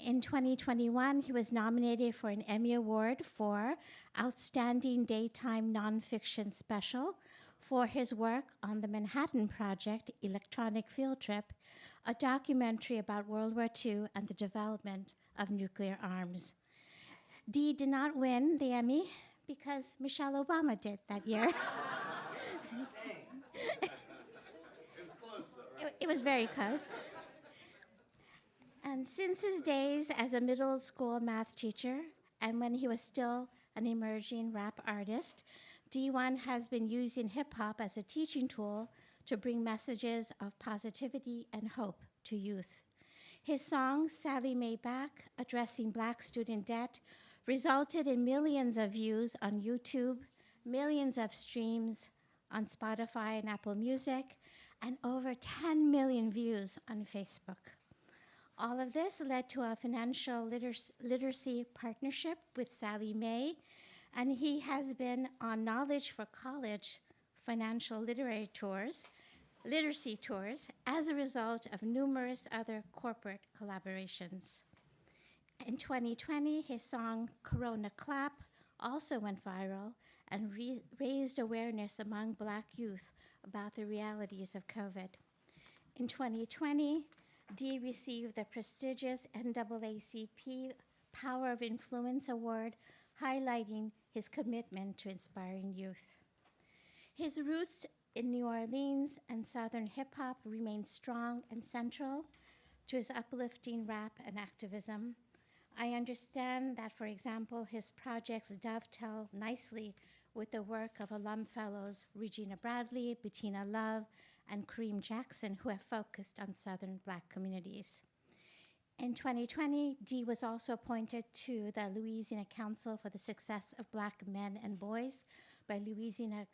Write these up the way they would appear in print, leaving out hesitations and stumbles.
In 2021, he was nominated for an Emmy Award for Outstanding Daytime Nonfiction Special for his work on the Manhattan Project Electronic Field Trip, a documentary about World War II and the development of nuclear arms. Dee did not win the Emmy because Michelle Obama did that year. It was close, though, right? It was very close. And since his days as a middle school math teacher, and when he was still an emerging rap artist, DEE-1 has been using hip hop as a teaching tool to bring messages of positivity and hope to youth. His song, Sally Mae Back, addressing Black student debt, resulted in millions of views on YouTube, millions of streams on Spotify and Apple Music, and over 10 million views on Facebook. All of this led to a financial literacy partnership with Sally Mae, and he has been on Knowledge for College financial literacy tours as a result of numerous other corporate collaborations. In 2020, his song Corona Clap also went viral and raised awareness among Black youth about the realities of COVID. In 2020, Dee received the prestigious NAACP Power of Influence Award, highlighting his commitment to inspiring youth. His roots in New Orleans and Southern hip hop remain strong and central to his uplifting rap and activism. I understand that, for example, his projects dovetail nicely with the work of alum fellows Regina Bradley, Bettina Love, and Kareem Jackson, who have focused on Southern Black communities. In 2020, Dee was also appointed to the Louisiana Council for the Success of Black Men and Boys by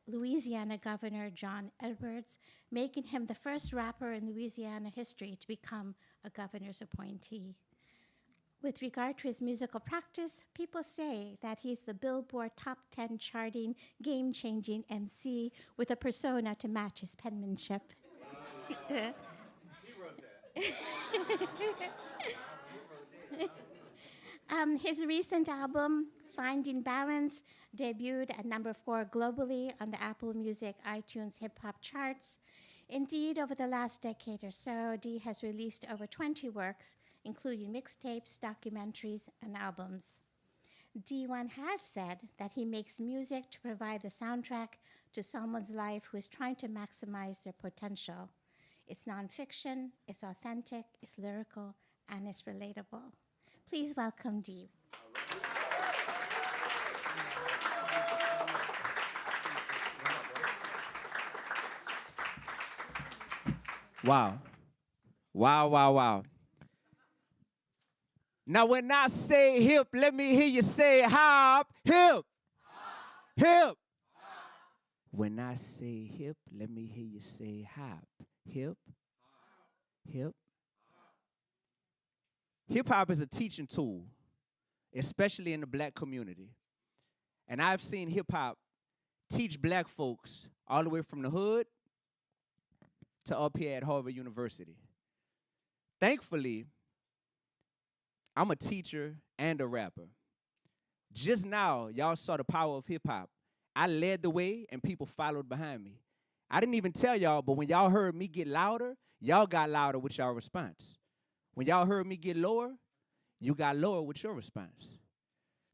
Louisiana Governor John Edwards, making him the first rapper in Louisiana history to become a governor's appointee. With regard to his musical practice, people say that he's the Billboard Top 10 charting, game-changing MC with a persona to match his penmanship. He wrote that. His recent album, Finding Balance, debuted at number 4 globally on the Apple Music iTunes hip-hop charts. Indeed, over the last decade or so, Dee has released over 20 works, including mixtapes, documentaries, and albums. Dee-1 has said that he makes music to provide the soundtrack to someone's life who is trying to maximize their potential. It's nonfiction, it's authentic, it's lyrical, and it's relatable. Please welcome Dee. Wow. Wow, wow, wow. Now, when I say hip, let me hear you say hop, hip, hip. When I say hip, let me hear you say hop, hip, hip. Hip hop is a teaching tool, especially in the Black community. And I've seen hip hop teach Black folks all the way from the hood to up here at Harvard University. Thankfully, I'm a teacher and a rapper. Just now, y'all saw the power of hip hop. I led the way and people followed behind me. I didn't even tell y'all, but when y'all heard me get louder, y'all got louder with y'all response. When y'all heard me get lower, you got lower with your response.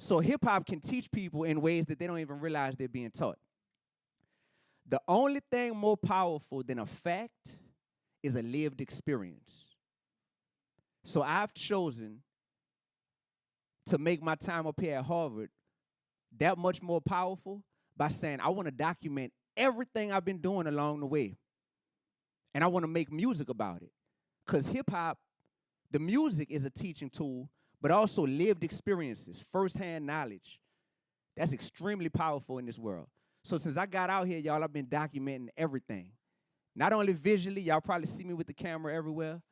So hip hop can teach people in ways that they don't even realize they're being taught. The only thing more powerful than a fact is a lived experience. So I've chosen to make my time up here at Harvard that much more powerful by saying I want to document everything I've been doing along the way. And I want to make music about it. Because hip-hop, the music is a teaching tool, but also lived experiences, firsthand knowledge. That's extremely powerful in this world. So since I got out here, y'all, I've been documenting everything. Not only visually, y'all probably see me with the camera everywhere,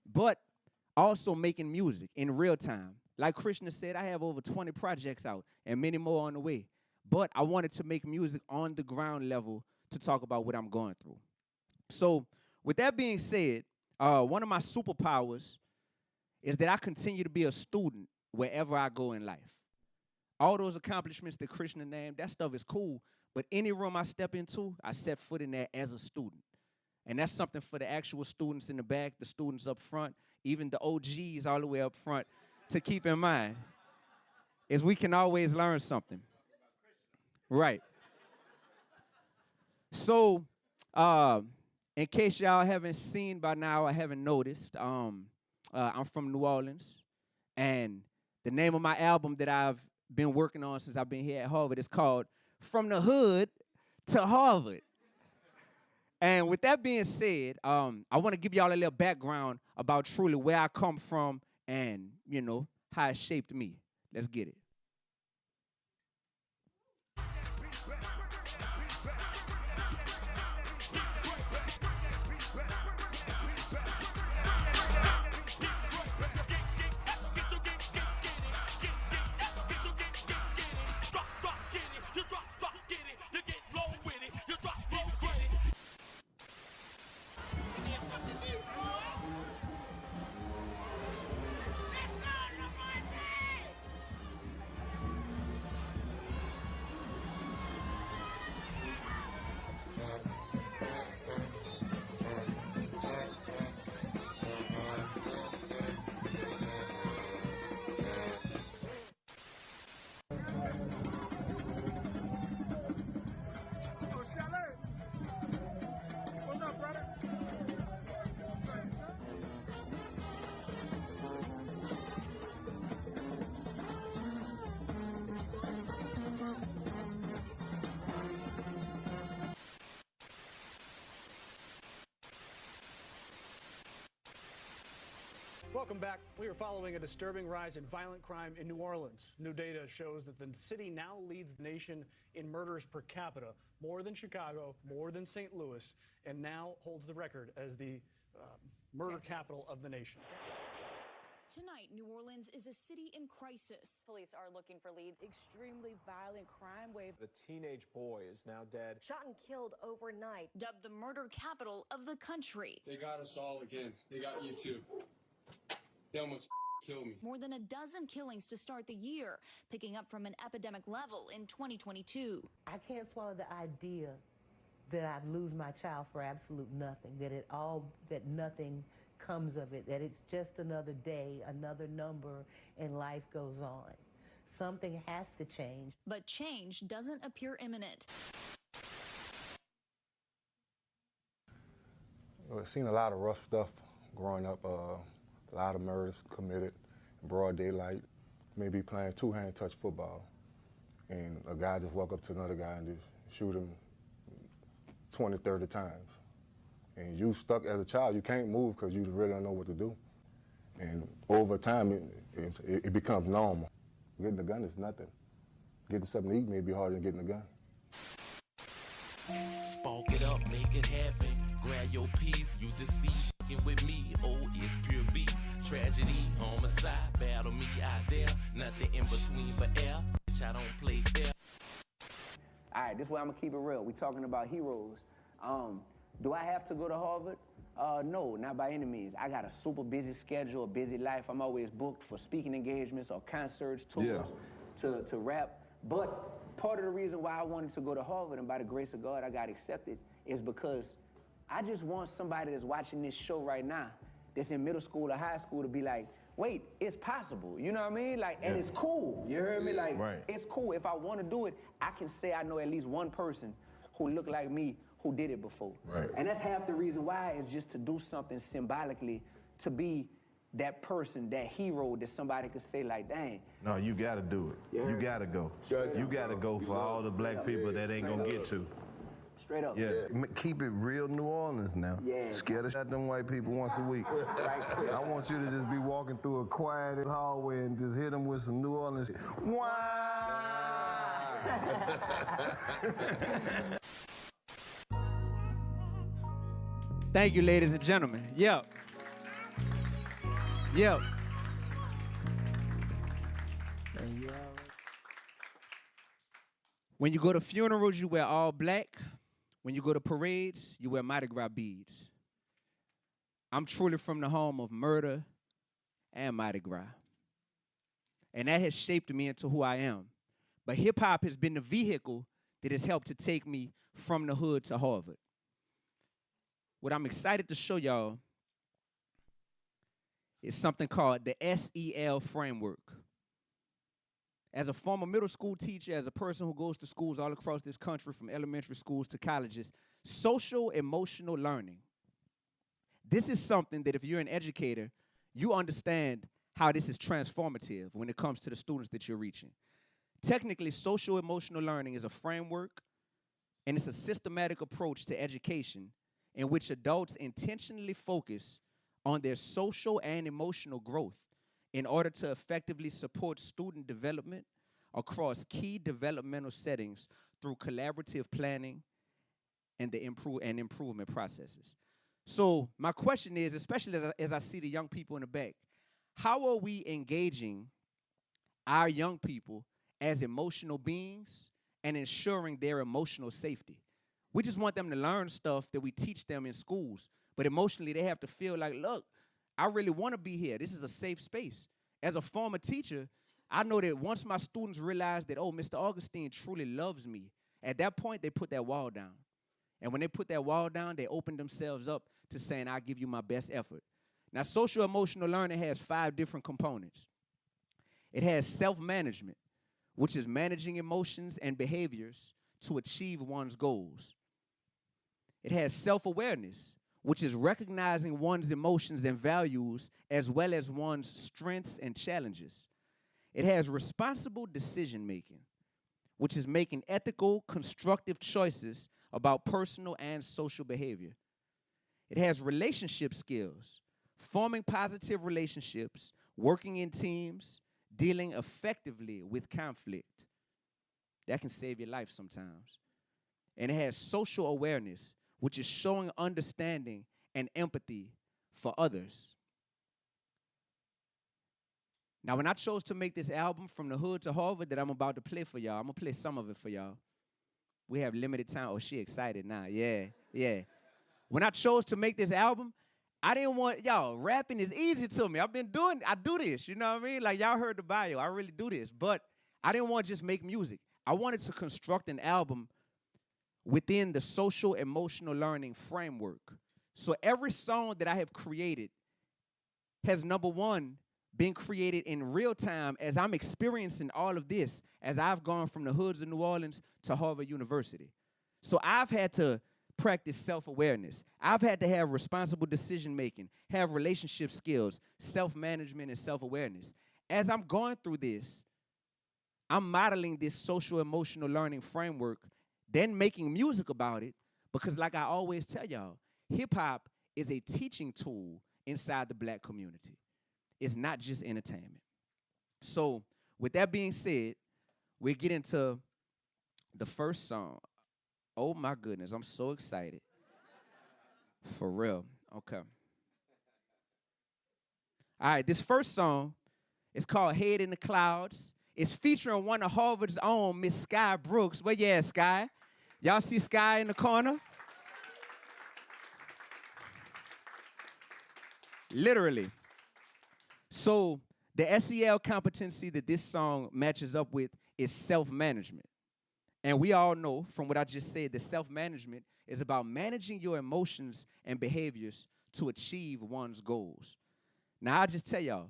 but also making music in real time. Like Krishna said, I have over 20 projects out and many more on the way. But I wanted to make music on the ground level to talk about what I'm going through. So with that being said, one of my superpowers is that I continue to be a student wherever I go in life. All those accomplishments that Krishna named, that stuff is cool, but any room I step into, I set foot in there as a student. And that's something for the actual students in the back, the students up front, even the OGs all the way up front to keep in mind, is we can always learn something. Right. So, in case y'all haven't seen by now or haven't noticed, I'm from New Orleans, and the name of my album that I've been working on since I've been here at Harvard is called From the Hood to Harvard. And with that being said, I want to give y'all a little background about truly where I come from and, you know, how it shaped me. Let's get it. Welcome back. We are following a disturbing rise in violent crime in New Orleans. New data shows that the city now leads the nation in murders per capita, more than Chicago, more than St. Louis, and now holds the record as the murder capital of the nation. Tonight, New Orleans is a city in crisis. Police are looking for leads. Extremely violent crime wave. The teenage boy is now dead. Shot and killed overnight. Dubbed the murder capital of the country. They got us all again. They got you too. They almost killed me. More than a dozen killings to start the year, picking up from an epidemic level in 2022. I can't swallow the idea that I'd lose my child for absolute nothing, that nothing comes of it, that it's just another day, another number, and life goes on. Something has to change. But change doesn't appear imminent. I've seen a lot of rough stuff growing up. A lot of murders committed in broad daylight, maybe playing two-hand touch football. And a guy just walk up to another guy and just shoot him 20, 30 times. And you stuck as a child, you can't move because you really don't know what to do. And over time, it becomes normal. Getting a gun is nothing. Getting something to eat may be harder than getting a gun. Spark it up, make it happen. Grab your piece, you deceased with me. Oh, it's pure beef. Tragedy, homicide, battle me out there. Nothing in between but air. Bitch, I don't play fair. All right, this way I'm gonna keep it real. We talking about heroes. Do I have to go to Harvard? No, not by any means. I got a super busy schedule, a busy life. I'm always booked for speaking engagements or concerts, tours, to rap. But part of the reason why I wanted to go to Harvard, and by the grace of God I got accepted, is because I just want somebody that's watching this show right now, that's in middle school or high school, to be like, wait, it's possible. You know what I mean? Like, and it's cool. You heard me? Like, it's cool. If I want to do it, I can say I know at least one person who looked like me who did it before. Right. And that's half the reason why, is just to do something symbolically, to be that person, that hero that somebody could say like, dang. No, you gotta do it. You gotta go. You gotta go for all the black people that ain't gonna get to. Straight up. Yeah, keep it real New Orleans now. Yeah. Scared of them white people once a week. I want you to just be walking through a quiet hallway and just hit them with some New Orleans shit. Wow! Thank you, ladies and gentlemen. Yep. Yep. When you go to funerals, you wear all black. When you go to parades, you wear Mardi Gras beads. I'm truly from the home of murder and Mardi Gras. And that has shaped me into who I am. But hip-hop has been the vehicle that has helped to take me from the hood to Harvard. What I'm excited to show y'all is something called the SEL framework. As a former middle school teacher, as a person who goes to schools all across this country, from elementary schools to colleges, social emotional learning. This is something that if you're an educator, you understand how this is transformative when it comes to the students that you're reaching. Technically, social emotional learning is a framework, and it's a systematic approach to education in which adults intentionally focus on their social and emotional growth in order to effectively support student development across key developmental settings through collaborative planning and the improvement processes. So my question is, especially as I see the young people in the back, how are we engaging our young people as emotional beings and ensuring their emotional safety? We just want them to learn stuff that we teach them in schools, but emotionally they have to feel like, look, I really want to be here. This is a safe space. As a former teacher, I know that once my students realize that, oh, Mr. Augustine truly loves me, at that point they put that wall down. And when they put that wall down, they open themselves up to saying, I'll give you my best effort. Now, social emotional learning has 5 different components. It has self-management, which is managing emotions and behaviors to achieve one's goals. It has self-awareness, which is recognizing one's emotions and values as well as one's strengths and challenges. It has responsible decision-making, which is making ethical, constructive choices about personal and social behavior. It has relationship skills, forming positive relationships, working in teams, dealing effectively with conflict. That can save your life sometimes. And it has social awareness, which is showing understanding and empathy for others. Now, when I chose to make this album, From the Hood to Harvard, that I'm about to play for y'all, I'm going to play some of it for y'all. We have limited time. Oh, she excited now. Yeah, yeah. When I chose to make this album, I didn't want, y'all, rapping is easy to me. I do this, you know what I mean? Like, y'all heard the bio. I really do this. But I didn't want to just make music. I wanted to construct an album within the social emotional learning framework. So every song that I have created has, number one, been created in real time as I'm experiencing all of this as I've gone from the hoods of New Orleans to Harvard University. So I've had to practice self-awareness. I've had to have responsible decision-making, have relationship skills, self-management, and self-awareness. As I'm going through this, I'm modeling this social emotional learning framework, then making music about it, because like I always tell y'all, hip-hop is a teaching tool inside the black community. It's not just entertainment. So with that being said, we get into the first song. Oh my goodness, I'm so excited. For real. Okay. All right, this first song is called Head in the Clouds. It's featuring one of Harvard's own, Miss Sky Brooks. Where you at, Sky? Y'all see Sky in the corner? Literally. So the SEL competency that this song matches up with is self-management. And we all know from what I just said that self-management is about managing your emotions and behaviors to achieve one's goals. Now, I'll just tell y'all,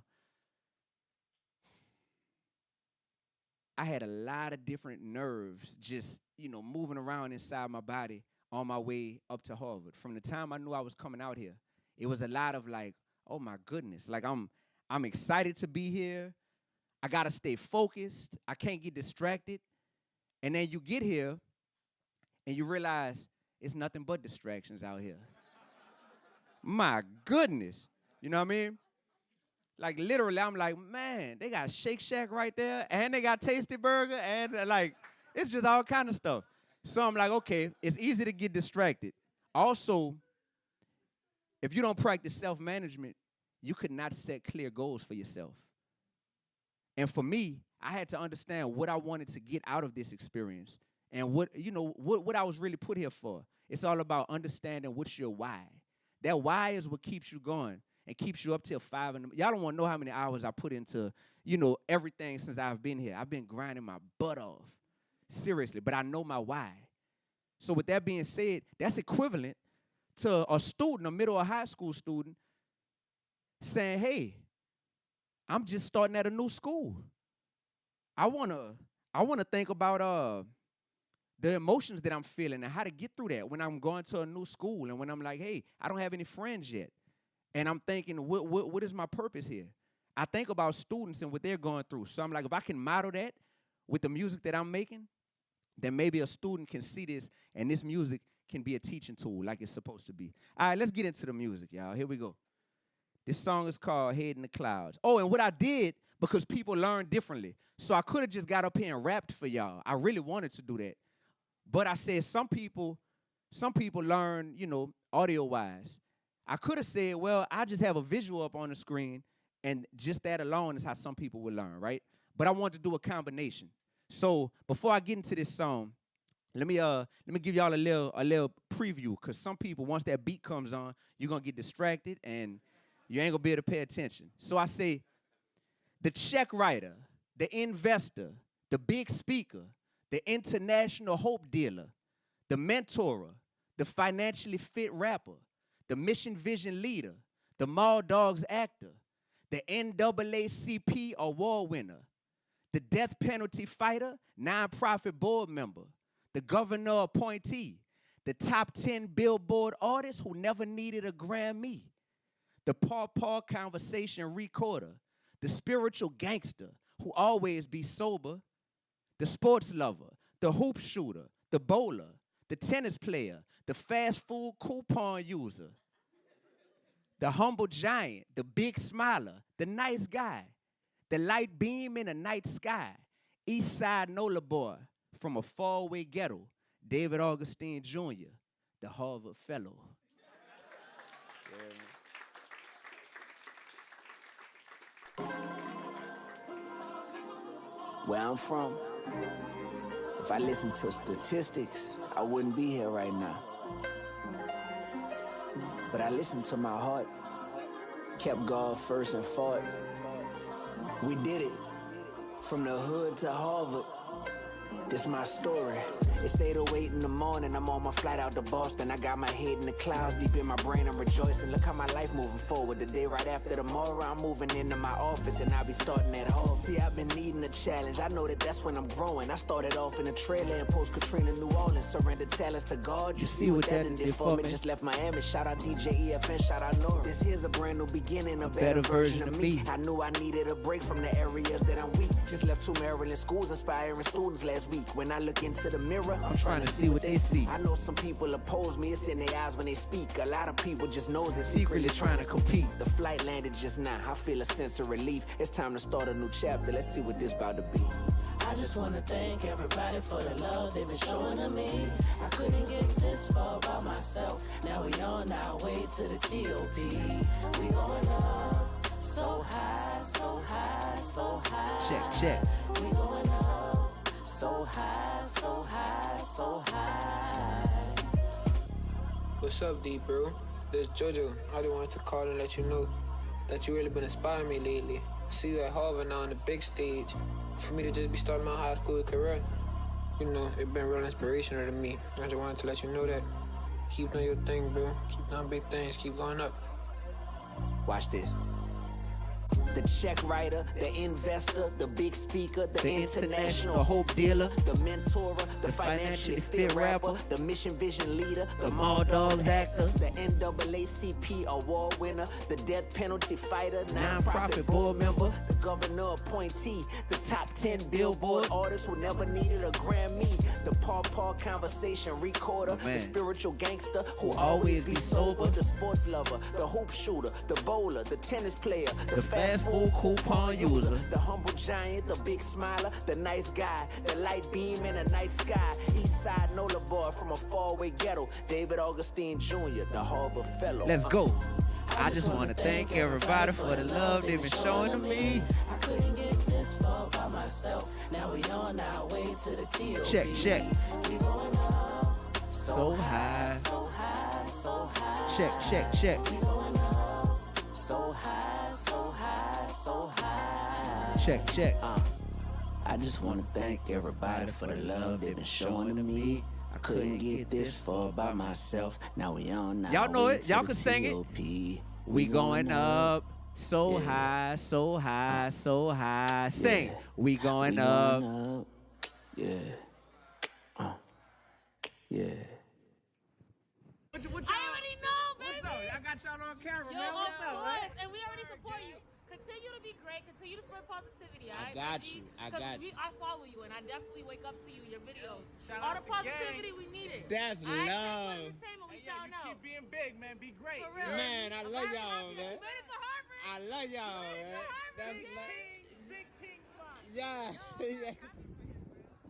I had a lot of different nerves just, moving around inside my body on my way up to Harvard. From the time I knew I was coming out here, it was a lot of like, oh my goodness, like I'm excited to be here. I gotta stay focused. I can't get distracted. And then you get here and you realize it's nothing but distractions out here. My goodness. You know what I mean? Like literally, I'm like, man, they got Shake Shack right there, and they got Tasty Burger, and like, it's just all kind of stuff. So I'm like, okay, it's easy to get distracted. Also, if you don't practice self-management, you could not set clear goals for yourself. And for me, I had to understand what I wanted to get out of this experience and what I was really put here for. It's all about understanding what's your why. That why is what keeps you going. and keeps you up till 5 in the morning. Y'all don't want to know how many hours I put into, everything since I've been here. I've been grinding my butt off, seriously, but I know my why. So with that being said, that's equivalent to a student, a middle or high school student, saying, hey, I'm just starting at a new school. I wanna think about the emotions that I'm feeling and how to get through that when I'm going to a new school and when I'm like, hey, I don't have any friends yet. And I'm thinking, what is my purpose here? I think about students and what they're going through. So I'm like, if I can model that with the music that I'm making, then maybe a student can see this and this music can be a teaching tool like it's supposed to be. All right, let's get into the music, y'all. Here we go. This song is called Head in the Clouds. Oh, and what I did, because people learn differently, so I could have just got up here and rapped for y'all. I really wanted to do that. But I said some people learn, audio-wise. I could have said, well, I just have a visual up on the screen, and just that alone is how some people will learn, right? But I wanted to do a combination. So before I get into this song, let me give y'all a little preview, because some people, once that beat comes on, you're gonna get distracted and you ain't gonna be able to pay attention. So I say, the check writer, the investor, the big speaker, the international hope dealer, the mentorer, the financially fit rapper, the mission vision leader, the Mall Dogs actor, the NAACP award winner, the death penalty fighter, nonprofit board member, the governor appointee, the top 10 Billboard artist who never needed a Grammy, the paw conversation recorder, the spiritual gangster who always be sober, the sports lover, the hoop shooter, the bowler, the tennis player, the fast food coupon user, the humble giant, the big smiler, the nice guy, the light beam in the night sky, East Side Nola boy from a faraway ghetto, David Augustine Jr., the Harvard fellow. Where I'm from, if I listened to statistics, I wouldn't be here right now. But I listened to my heart, kept God first and fought. We did it, from the hood to Harvard. This my story. It's 8:08 in the morning, I'm on my flight out to Boston. I got my head in the clouds, deep in my brain, I'm rejoicing. Look how my life moving forward. The day right after tomorrow, I'm moving into my office and I'll be starting at home. See, I've been needing a challenge, I know that that's when I'm growing. I started off in a trailer in post-Katrina, New Orleans. Surrendered talents to God, you see what that did for me. Just left Miami, shout out DJ EFN, shout out Nora. This here's a brand new beginning, a better version of me. I knew I needed a break from the areas that I'm weak. Just left 2 Maryland schools inspiring students last week. When I look into the mirror, I'm trying to see what they see. I know some people oppose me, it's in their eyes when they speak. A lot of people just knows they're secretly trying to compete. The flight landed just now, I feel a sense of relief. It's time to start a new chapter, let's see what this about to be. I just wanna thank everybody for the love they've been showing to me. I couldn't get this far by myself. Now we on our way to the TOP. We going up so high, so high, so high. Check. We going up so high, so high, so high. What's up, D, bro? This is JoJo. I just wanted to call and let you know that you really been inspiring me lately. See you at Harvard now on the big stage. For me to just be starting my high school career, it's been real inspirational to me. I just wanted to let you know that. Keep doing your thing, bro. Keep doing big things. Keep going up. Watch this. The check writer, the investor, the big speaker, the international hope dealer, the mentorer, the financially fit rapper, the mission vision leader, the Mall Dogs actor, the NAACP award winner, the death penalty fighter, nonprofit board member, the governor appointee, the top 10 Billboard artist who never needed a Grammy, the paw conversation recorder, the spiritual gangster who always be sober, the sports lover, the hoop shooter, the bowler, the tennis player, the fast food coupon user, the humble giant, the big smiler, the nice guy, the light beam in the night sky, East Side Nola boy from a faraway ghetto, David Augustine Jr., the Harvard fellow. Let's go. I just want to thank everybody for the love they've been showing to me. I couldn't get this far by myself. Now we on our way to the TOP. Check. We going up so high, so high, so high. Check. We going up so Check, check. I just want to thank everybody for the love they've been showing to me. I couldn't get this far by myself. Now we on now. Y'all know it. Y'all can sing it. We going up so high, so high, so high. Sing. We going up. Yeah. Yeah. I already know, baby. I got y'all on camera, man. What's up, man? And we already support you. Continue to be great. Continue to spread positivity. I got you. I follow you, and I definitely wake up to you, your videos. All the positivity we needed. That's love. We shall know. Keep being big, man. Be great. For real. Man, I love y'all, man. You made it to Harvard. I love y'all, man. That's big team spot. Yeah.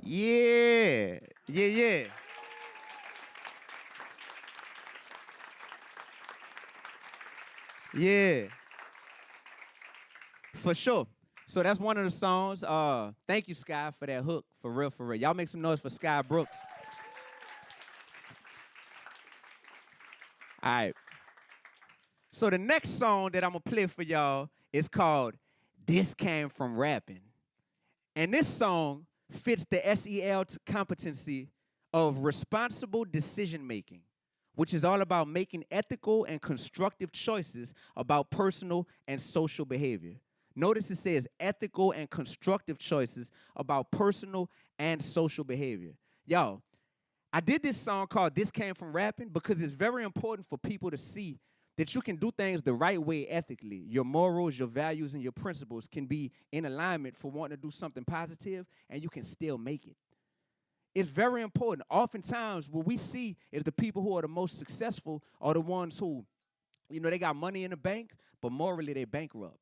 Yeah. Yeah, yeah. Yeah. For sure. So that's one of the songs. Thank you, Sky, for that hook. For real, for real. Y'all make some noise for Sky Brooks. All right. So the next song that I'm going to play for y'all is called This Came From Rapping. And this song fits the SEL competency of responsible decision-making, which is all about making ethical and constructive choices about personal and social behavior. Notice it says ethical and constructive choices about personal and social behavior. Y'all, I did this song called This Came From Rapping because it's very important for people to see that you can do things the right way ethically. Your morals, your values, and your principles can be in alignment for wanting to do something positive, and you can still make it. It's very important. Oftentimes, what we see is the people who are the most successful are the ones who, they got money in the bank, but morally they bankrupt.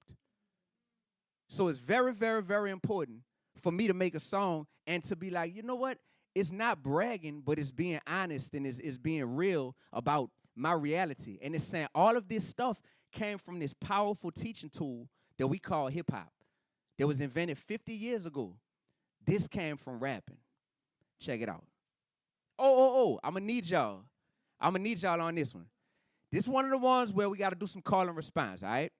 So it's very, very, very important for me to make a song and to be like, you know what? It's not bragging, but it's being honest and it's being real about my reality. And it's saying all of this stuff came from this powerful teaching tool that we call hip-hop that was invented 50 years ago. This came from rapping. Check it out. I'm going to need y'all. I'm going to need y'all on this one. This is one of the ones where we got to do some call and response, all right?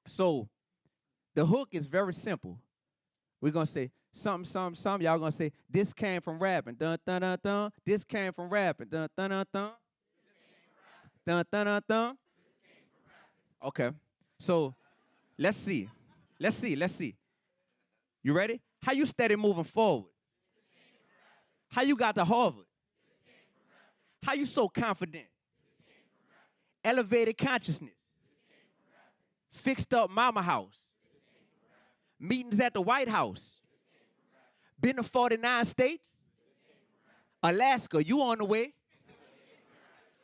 So the hook is very simple. We're going to say something. Y'all going to say, this came from rapping. Dun, dun, dun, dun. This came from rapping. Dun, dun, dun, dun. Dun, dun, dun, dun. Okay. So let's see. You ready? How you steady moving forward? How you got to Harvard? How you so confident? Elevated consciousness. Fixed up mama house. Meetings at the White House. Been to 49 states. Alaska, you on the way.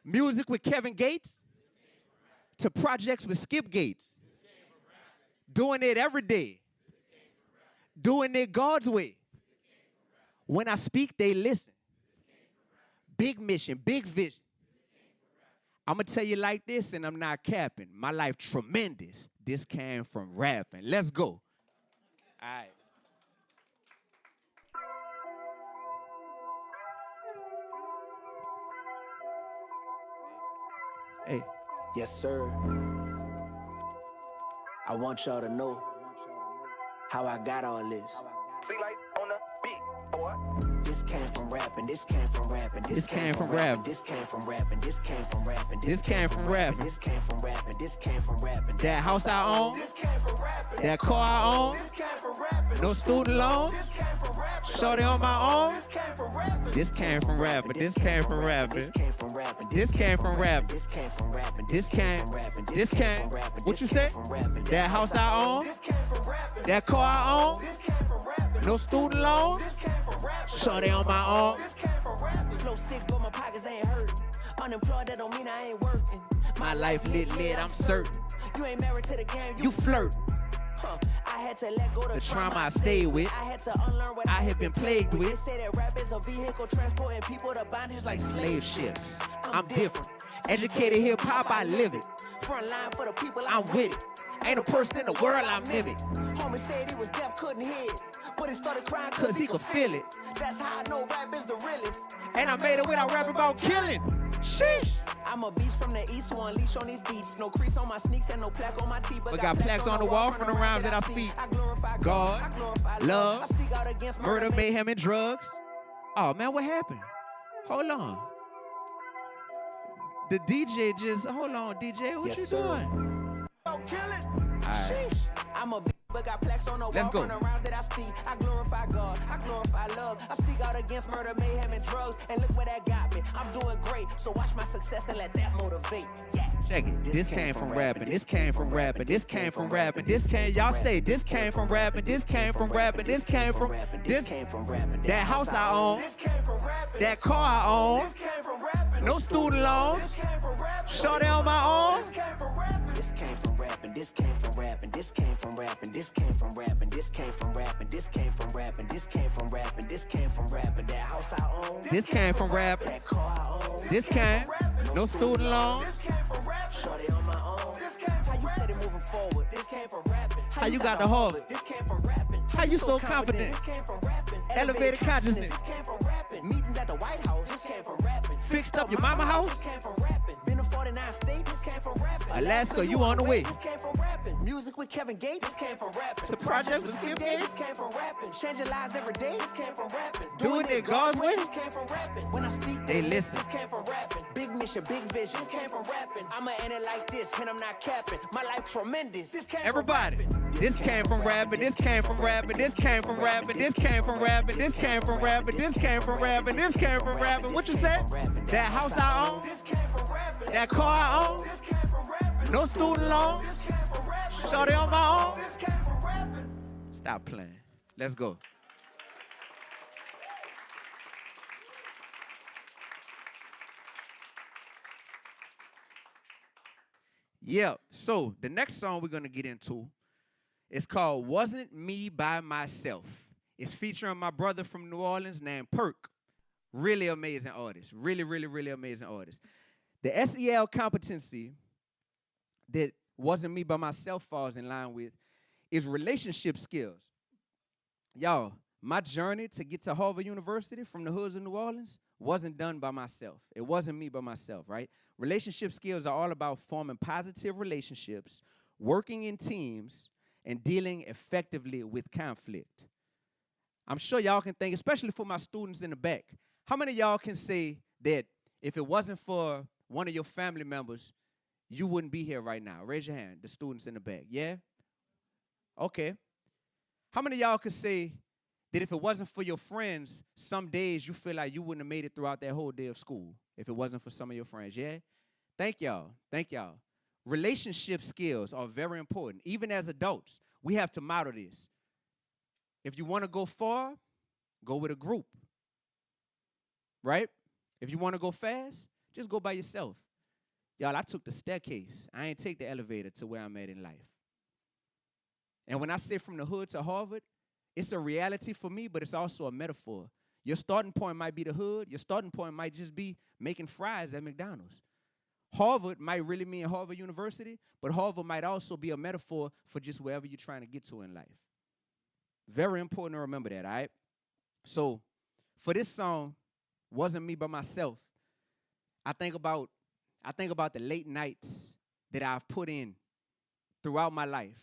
Music with Kevin Gates. To projects with Skip Gates. Doing it every day. Doing it God's way. When I speak, they listen. Big mission, big vision. I'm going to tell you like this, and I'm not capping. My life tremendous. This came from rapping. Let's go. All right. Hey. Yes, sir. I want y'all to know how I got all this. See light on the beat, boy. This came from rapping, this came from rapping, this came from rapping, this came from rapping, this came from rapping, this came from rapping, this came from rapping, this came from rapping. That house I own, that car I own, no student loans, shorty on my own. This came from rapping, this came from rapping, this came from rapping, this came from rapping, this came from rapping, this came. What you say? That house I own, that car I own, no student loans, shorty on my own. Flow sick, but my pockets ain't hurting. Unemployed, that don't mean I ain't working. My life lit, I'm certain. You ain't married to the game, you flirt. I had to let go the trauma I stayed with. I had to unlearn what I have been plagued with. They say that rap is a vehicle transporting people to bondage like slave ships. I'm different. Educated hip hop, I live it. Front line for the people, I'm with it. Ain't a person in the world I mimic. Homie said he was deaf, couldn't hear it, but he started crying cause he could feel it. That's how I know rap is the realest. And I made it without rap about killing. Sheesh. I I'm a beast from the east, so unleash on these beats. No crease on my sneaks and no plaque on my teeth. But got plaques on the wall from the rhymes that I speak. I glorify God, I glorify love, I speak out against murder, mayhem, and drugs. Oh, man, what happened? Hold on. The DJ just, hold on, DJ, what you doing? All right. I'm a but got plaques on the Let's wall go. from the rounds that I speak. I glorify God, I glorify love. I speak out against murder, mayhem, and drugs. And look where that got me. I'm doing great, so watch my success and let that motivate. Yeah. Check it. This came from rapping. This came from rapping. This came from rapping. This came, y'all say, this came from rapping. This came from rapping. This came from this came from rapping. That house I own. That car I own. No student loans. Shorty on my own. This came from rapping. This came from rapping. This came from rapping. This came from rapping. This came from rapping. This came from rapping. This came from rapping. This came from rapping. That house I own. This came from rapping. That car I own. This came. No student loans. Shorty on my own. How you steady moving forward? This came from rapping. How you got the Harvard? This came from rapping. How you so confident? This came from rapping. Elevated consciousness. This came from rapping. Meetings at the White House. This came from rapping. Fixed up your mama house. This came from rapping. Been to 49 states. This came from rapping. Alaska, you on the way. This came from rapping. Music with Kevin Gates. This came from rapping. The project with Skip Gates. This came from rapping. Changing lives every day. This came from rapping. Doing it God's way. This came from rapping. When I speak, they listen. This came from rapping. Big mission, big vision. This came from rapping. I'ma end it like this, and I'm not capping. My life tremendous. This came Everybody. from rapping. This came from rapping. This came from rapping. This came from rapping. This came from rapping. This came from rapping. This came from rapping. This came from rapping. What you said? That house I own. That car I own. No student loans. Shorty on my own. Stop playing. Let's go. Yeah, so the next song we're going to get into is called Wasn't Me by Myself. It's featuring my brother from New Orleans named Perk. Really amazing artist. Really, really, really amazing artist. The SEL competency that Wasn't Me by Myself falls in line with is relationship skills. Y'all, my journey to get to Harvard University from the hoods of New Orleans wasn't done by myself. It wasn't me by myself, right? Relationship skills are all about forming positive relationships, working in teams, and dealing effectively with conflict. I'm sure y'all can think, especially for my students in the back, how many of y'all can say that if it wasn't for one of your family members, you wouldn't be here right now? Raise your hand, the students in the back. Yeah? Okay. How many of y'all could say that if it wasn't for your friends, some days you feel like you wouldn't have made it throughout that whole day of school if it wasn't for some of your friends? Yeah? Thank y'all. Thank y'all. Relationship skills are very important. Even as adults, we have to model this. If you want to go far, go with a group. Right? If you want to go fast, just go by yourself. Y'all, I took the staircase. I ain't take the elevator to where I'm at in life. And when I say from the hood to Harvard, it's a reality for me, but it's also a metaphor. Your starting point might be the hood. Your starting point might just be making fries at McDonald's. Harvard might really mean Harvard University, but Harvard might also be a metaphor for just wherever you're trying to get to in life. Very important to remember that, all right? So for this song, Wasn't Me by Myself, I think about the late nights that I've put in throughout my life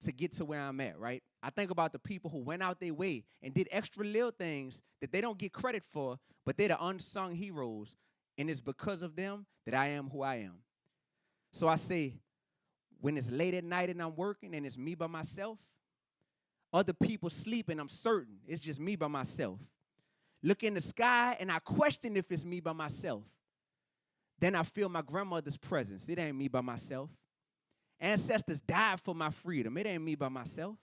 to get to where I'm at, right? I think about the people who went out their way and did extra little things that they don't get credit for, but they're the unsung heroes, and it's because of them that I am who I am. So I say, when it's late at night and I'm working and it's me by myself, other people sleep and I'm certain it's just me by myself. Look in the sky and I question if it's me by myself. Then I feel my grandmother's presence. It ain't me by myself. Ancestors died for my freedom. It ain't me by myself.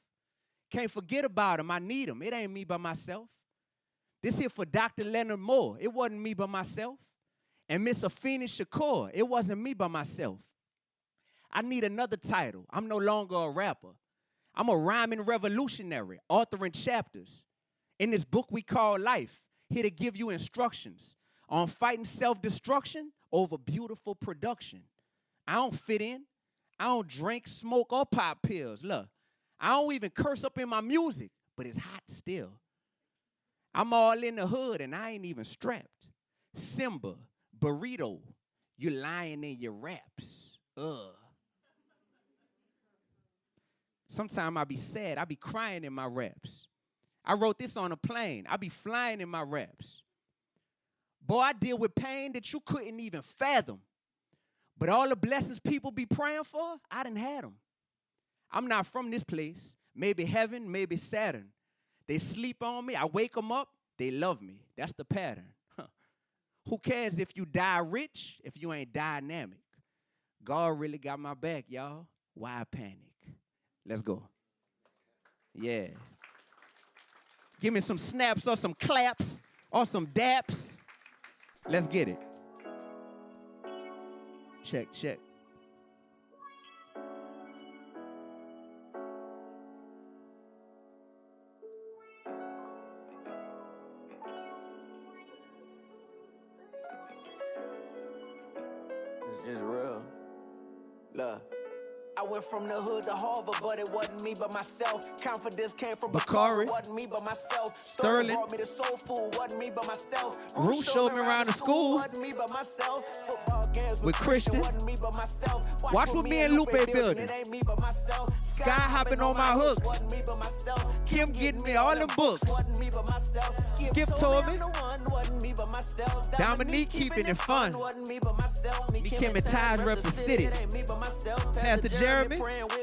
Can't forget about them. I need them. It ain't me by myself. This here for Dr. Leonard Moore. It wasn't me by myself. And Miss Afeni Shakur. It wasn't me by myself. I need another title. I'm no longer a rapper. I'm a rhyming revolutionary, authoring chapters in this book we call life, here to give you instructions on fighting self-destruction over beautiful production. I don't fit in. I don't drink, smoke, or pop pills. Look, I don't even curse up in my music, but it's hot still. I'm all in the hood, and I ain't even strapped. Simba, burrito, You lying in your raps. Ugh. Sometimes I be sad. I be crying in my raps. I wrote this on a plane. I be flying in my raps. Boy, I deal with pain that you couldn't even fathom. But all the blessings people be praying for, I done had them. I'm not from this place. Maybe heaven, maybe Saturn. They sleep on me. I wake them up. They love me. That's the pattern. Huh. Who cares if you die rich if you ain't dynamic? God really got my back, y'all. Why panic? Let's go. Yeah. Give me some snaps or some claps or some daps. Let's get it. Check, check. It's just real. Look. I went from the hood to Harvard, but it wasn't me but myself. Confidence came from Bakari. Wasn't me but myself. Sterling. Brought me to soul food, wasn't me but myself. Root showed me around the school. Wasn't me but myself. Football games with Christian. Wasn't me but myself. Watch with me and Lupe building. It ain't me but myself. Sky hopping on my hooks. Wasn't me but myself. Kim getting me all them books. Wasn't me but myself. Skip told me. Wasn't me but myself. Dominique keeping it fun. Wasn't me but myself. Me, Kim, and Taj rep the city. Pastor Jeremy.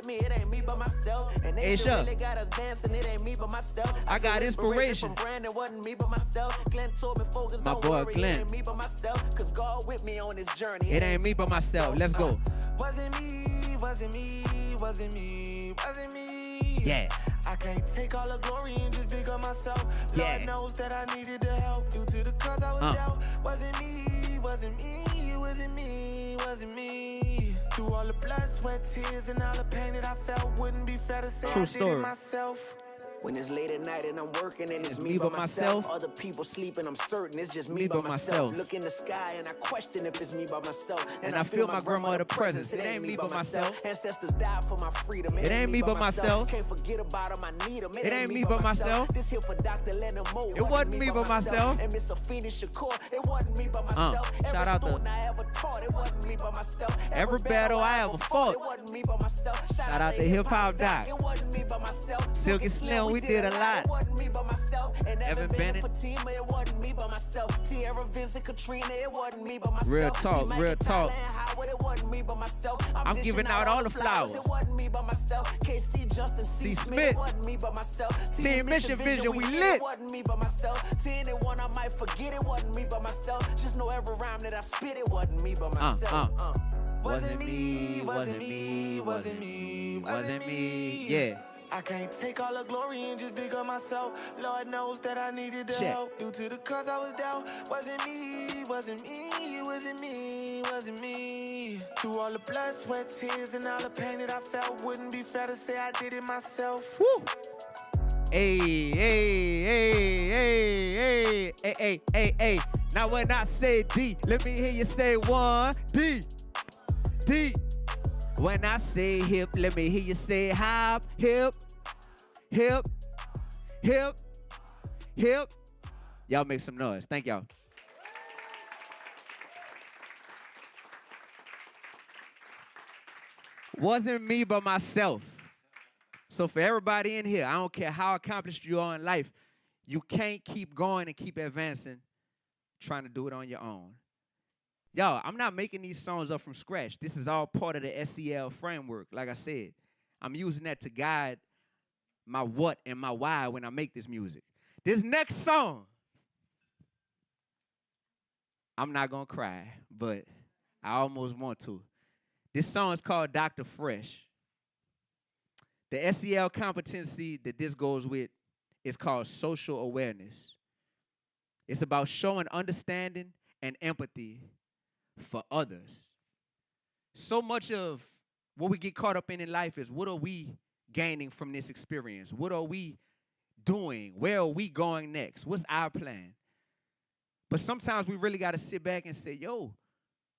Me, it ain't me but myself. And they really got us dancing, it ain't me but myself. I got inspiration from Brandon, wasn't me but myself. Glenn told me focus, my don't boy worry, Glenn. It ain't me but myself. Cause God with me on this journey. It ain't me but myself. Let's go. Wasn't me, wasn't me, wasn't me, wasn't me. Yeah. I can't take all the glory and just pick up myself. Lord knows that I needed the help due to the cause I was out. Wasn't me, wasn't me, wasn't me, wasn't me. Through all the blood, sweat, tears, and all the pain that I felt, wouldn't be fair to say I did it myself. When it's late at night and I'm working and it's me by myself. Other people sleeping, I'm certain it's just me by myself. Look in the sky and I question if it's me by myself. And I feel my grandmother's presence. It ain't me by myself. Ancestors died for my freedom. It ain't me by myself. Can't forget about them, I need them. It ain't me by myself. This here for Dr. Leonard Moe. It wasn't me by myself. And Miss Afeni Shakur. It wasn't me by myself. Shout out to I ever taught. It wasn't me by myself. Every battle I ever fought. It wasn't me by myself. Shout out to Hip Hop Doc. It wasn't me by myself. Silky Slim, we did a lot. It wasn't me by myself. And Evan Bennett. Fatima, it wasn't me by myself. Tierra Vincent, Katrina, it wasn't me by myself. Real talk, real talk. It wasn't me by myself. I'm giving out all the flowers. It wasn't me by myself. KC Justin C. Smith. It wasn't me by myself. Team Mission Vision, we lit. It wasn't me by myself. 10 and 1, I might forget. It wasn't me by myself. Just know every rhyme that I spit, it wasn't me by myself. Wasn't me, wasn't me, wasn't me, wasn't me. Yeah. I can't take all the glory and just big up myself. Lord knows that I needed the help due to the cause I was down. Wasn't me, wasn't me, wasn't me, wasn't me. Through all the blood, sweat, tears, and all the pain that I felt, wouldn't be fair to say I did it myself. Woo! Hey, hey, hey, hey, hey, hey, hey, hey, hey. Now when I say D, let me hear you say one. D, D. When I say hip, let me hear you say hop, hip, hip, hip, hip. Y'all make some noise. Thank y'all. Wasn't me but myself. So for everybody in here, I don't care how accomplished you are in life, you can't keep going and keep advancing trying to do it on your own. Y'all, I'm not making these songs up from scratch. This is all part of the SEL framework. Like I said, I'm using that to guide my what and my why when I make this music. This next song, I'm not going to cry, but I almost want to. This song is called Dr. Fresh. The SEL competency that this goes with is called social awareness. It's about showing understanding and empathy for others. So much of what we get caught up in life is what are we gaining from this experience? What are we doing? Where are we going next? What's our plan? But sometimes we really got to sit back and say, yo,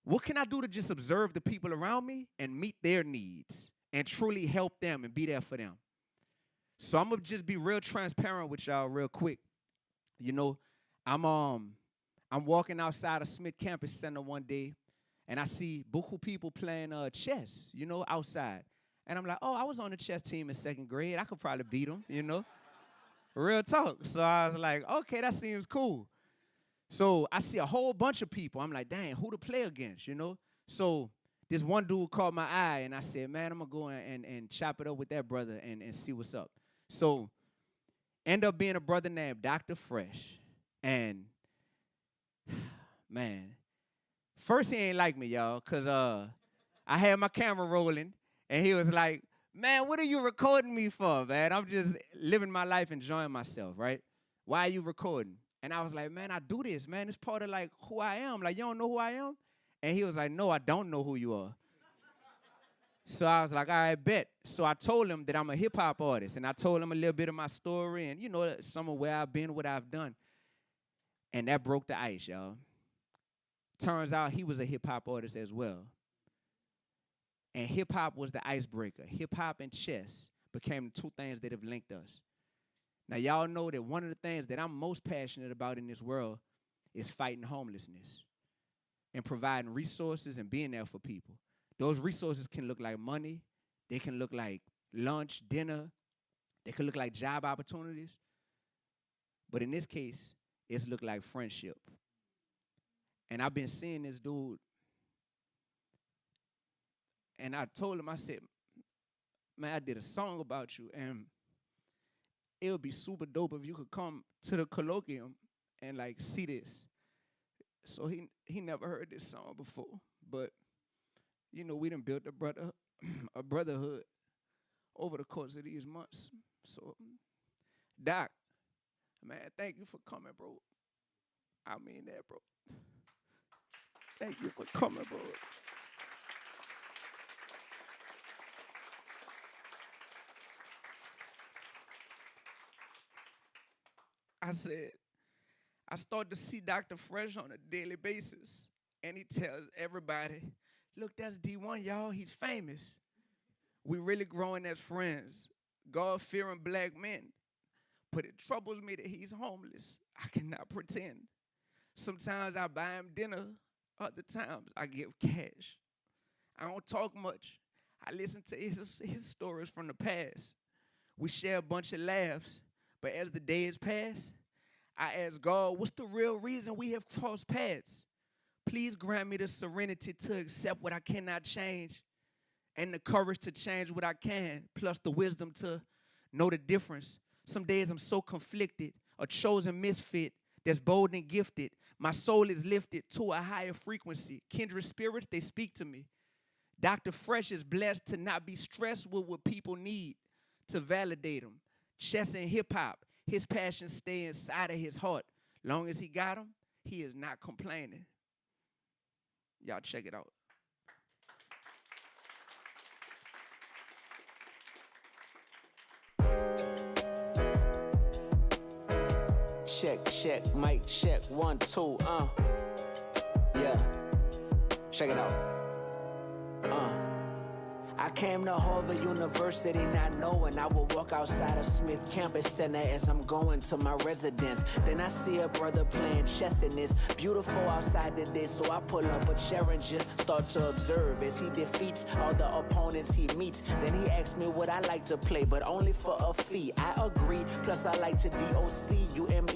what can I do to just observe the people around me and meet their needs and truly help them and be there for them? So I'm going to just be real transparent with y'all real quick. You know, I'm walking outside of Smith Campus Center one day, and I see buku people playing chess, you know, outside. And I'm like, oh, I was on the chess team in 2nd grade. I could probably beat them, you know. Real talk. So I was like, okay, that seems cool. So I see a whole bunch of people. I'm like, dang, who to play against, you know? So this one dude caught my eye, and I said, man, I'm going to go and chop it up with that brother and see what's up. So end up being a brother named Dr. Fresh. And, man, first he ain't like me, y'all, because I had my camera rolling, and he was like, man, what are you recording me for, man? I'm just living my life, enjoying myself, right? Why are you recording? And I was like, man, I do this, man. It's part of, like, who I am. Like, you don't know who I am? And he was like, no, I don't know who you are. So I was like, all right, bet. So I told him that I'm a hip-hop artist, and I told him a little bit of my story and, you know, some of where I've been, what I've done. And that broke the ice, y'all. Turns out he was a hip-hop artist as well. And hip-hop was the icebreaker. Hip-hop and chess became the two things that have linked us. Now, y'all know that one of the things that I'm most passionate about in this world is fighting homelessness and providing resources and being there for people. Those resources can look like money. They can look like lunch, dinner. They can look like job opportunities. But in this case, it's looked like friendship. And I've been seeing this dude. And I told him, I said, man, I did a song about you, and it would be super dope if you could come to the Colloquium and, like, see this. So he never heard this song before, but, you know, we done built a brotherhood over the course of these months. So, Doc, man, thank you for coming, bro. I mean that, bro. Thank you for coming, bro. I said, I started to see Dr. Fresh on a daily basis, and he tells everybody, look, that's DEE-1, y'all. He's famous. We really growing as friends, God-fearing black men. But it troubles me that he's homeless. I cannot pretend. Sometimes I buy him dinner. Other times I give cash. I don't talk much. I listen to his stories from the past. We share a bunch of laughs. But as the days pass, I ask God, what's the real reason we have crossed paths? Please grant me the serenity to accept what I cannot change and the courage to change what I can, plus the wisdom to know the difference. Some days I'm so conflicted, a chosen misfit that's bold and gifted. My soul is lifted to a higher frequency. Kindred spirits, they speak to me. Dr. Fresh is blessed to not be stressed with what people need to validate them. Chess and hip-hop, his passion stay inside of his heart. Long as he got them, he is not complaining. Y'all check it out. Check, mic check, 1, 2, yeah. Check it out. I came to Harvard University not knowing I would walk outside of Smith Campus Center as I'm going to my residence. Then I see a brother playing chess and it's beautiful outside today, so I pull up a chair and just start to observe as he defeats all the opponents he meets. Then he asks me would I like to play, but only for a fee. I agree, plus I like to DOCUMENT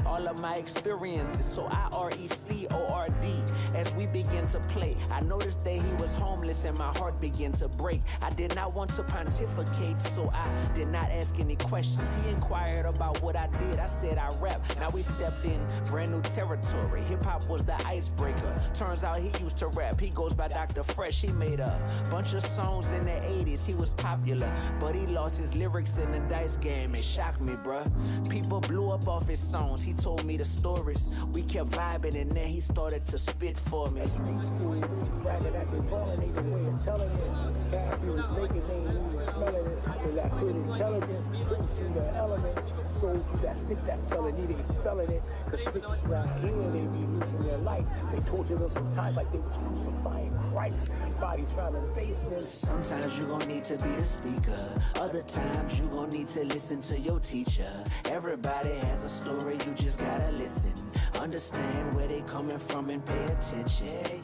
all of my experiences, so I RECORD. As we begin to play, I noticed that he was homeless and my heart began to break. I did not want to pontificate, so I did not ask any questions. He inquired about what I did. I said I rap. Now we stepped in brand new territory. Hip-hop was the icebreaker. Turns out he used to rap. He goes by Dr. Fresh. He made a bunch of songs in the 80s. He was popular, but he lost his lyrics in the dice game. It shocked me, bruh. People blew up off his songs. He told me the stories. We kept vibing, and then he started to spit for me. Street school, bragging at the ballin', ain't the way of telling it. Cassie was naked, they ain't even smelling it. With that good intelligence, couldn't see the elements. Sold you that stick, that felony, they felling it. Cause snitches around here, they be losing their life. They torture them sometimes like they was crucifying Christ. Bodies found in the basement. Sometimes you gon' need to be the speaker. Other times you gon' need to listen to your teacher. Everybody has a story, you just gotta listen. Understand where they coming from and pay attention.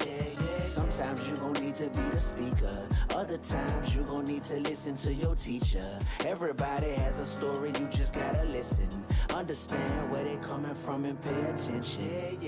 Sometimes you gon' need to be the speaker. Other times you gon' need to listen to your teacher. Everybody has a story, you just gotta listen. Understand where they coming from and pay attention.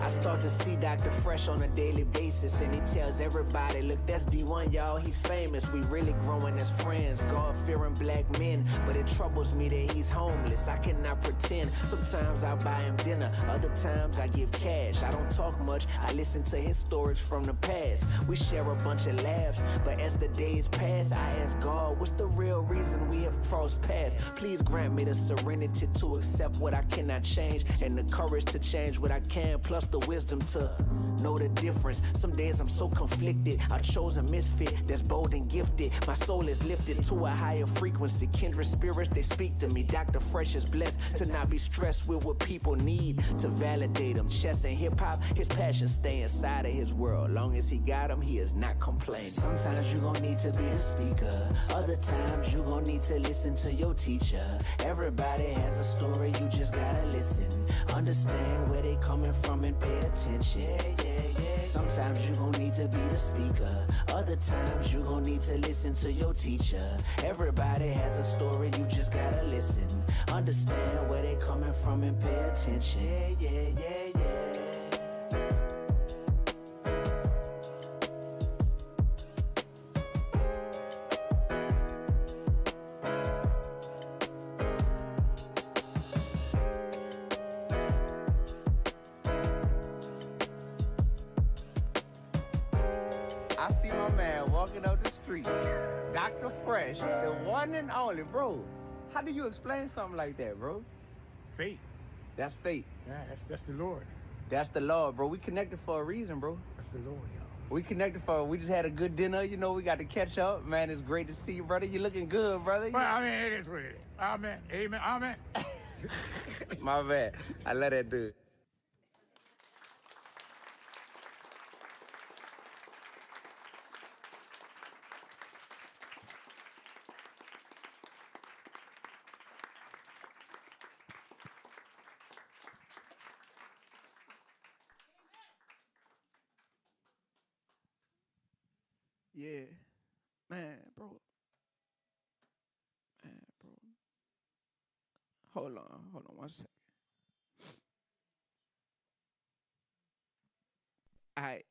I start to see Dr. Fresh on a daily basis, and he tells everybody, look, that's D1, y'all, he's famous. We really growing as friends, God-fearing black men. But it troubles me that he's homeless. I cannot pretend. Sometimes I buy him dinner, other times I give cash. I don't talk much, I listen to his stories from the past. We share a bunch of laughs, but as the days pass, I ask God, what's the real reason we have crossed paths? Please grant me the serenity to accept what I cannot change, and the courage to change what I can, plus the wisdom to know the difference. Some days I'm so conflicted. I chose a misfit that's bold and gifted. My soul is lifted to a higher frequency. Kindred spirits, they speak to me. Dr. Fresh is blessed to not be stressed with what people need to validate him. Chess and hip-hop, his passion stay inside of his world. Long as he got him, he is not complaining. Sometimes you gon' need to be the speaker. Other times you gon' need to listen to your teacher. Everybody has a story, you just gotta listen. Understand where they coming from and pay attention. Sometimes you gon' need to be the speaker. Other times you gon' need to listen to your teacher. Everybody has a story, you just gotta listen. Understand where they coming from and pay attention. I see my man walking up the street, Dr. Fresh, the one and only, bro. How do you explain something like that, bro? Fate. That's fate. Yeah, that's the Lord. That's the Lord, bro. We connected for a reason, bro. That's the Lord, y'all. We connected we just had a good dinner, you know, we got to catch up. Man, it's great to see you, brother. You looking good, brother. Well, I mean, it is what it is. Amen. Amen. Amen. My man. I love that dude. Yeah, man, bro. Hold on 1 second. All right.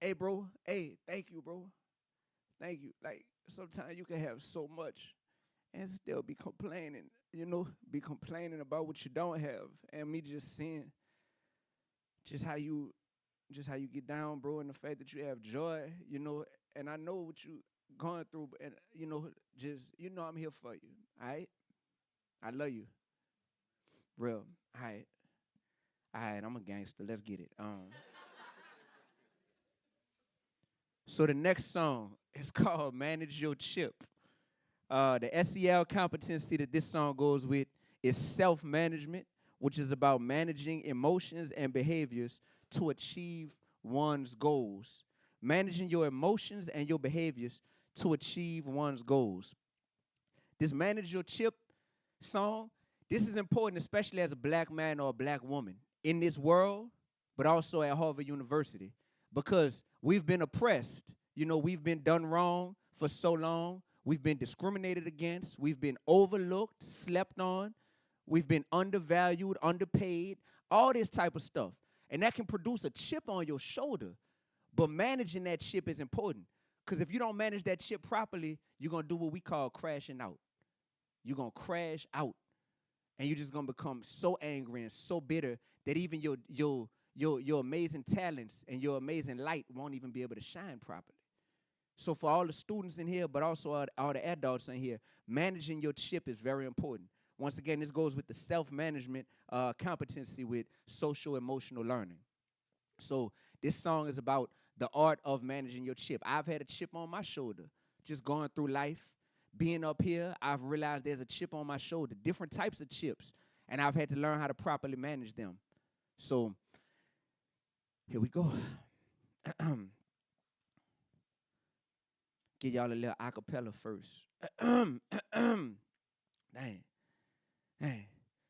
Hey, bro. Hey, thank you, bro. Thank you. Like, sometimes you can have so much and still be complaining, you know, be complaining about what you don't have. And me just seeing just how you get down, bro, and the fact that you have joy, you know, and I know what you going through, and, you know, just, you know I'm here for you, all right? I love you. Real. All right, I'm a gangster. Let's get it. So the next song is called Manage Your Chip. The SEL competency that this song goes with is self-management, which is about managing emotions and behaviors to achieve one's goals. Managing your emotions and your behaviors to achieve one's goals. This Manage Your Chip song, this is important, especially as a black man or a black woman in this world, but also at Harvard University, because we've been oppressed. You know, we've been done wrong for so long. We've been discriminated against. We've been overlooked, slept on. We've been undervalued, underpaid, all this type of stuff. And that can produce a chip on your shoulder. But managing that chip is important, because if you don't manage that chip properly, you're going to do what we call crashing out. You're going to crash out. And you're just going to become so angry and so bitter that even your amazing talents and your amazing light won't even be able to shine properly. So for all the students in here, but also all the adults in here, managing your chip is very important. Once again, this goes with the self-management competency with social-emotional learning. So this song is about the art of managing your chip. I've had a chip on my shoulder just going through life. Being up here, I've realized there's a chip on my shoulder, different types of chips, and I've had to learn how to properly manage them. So here we go. Give y'all a little acapella first. Dang.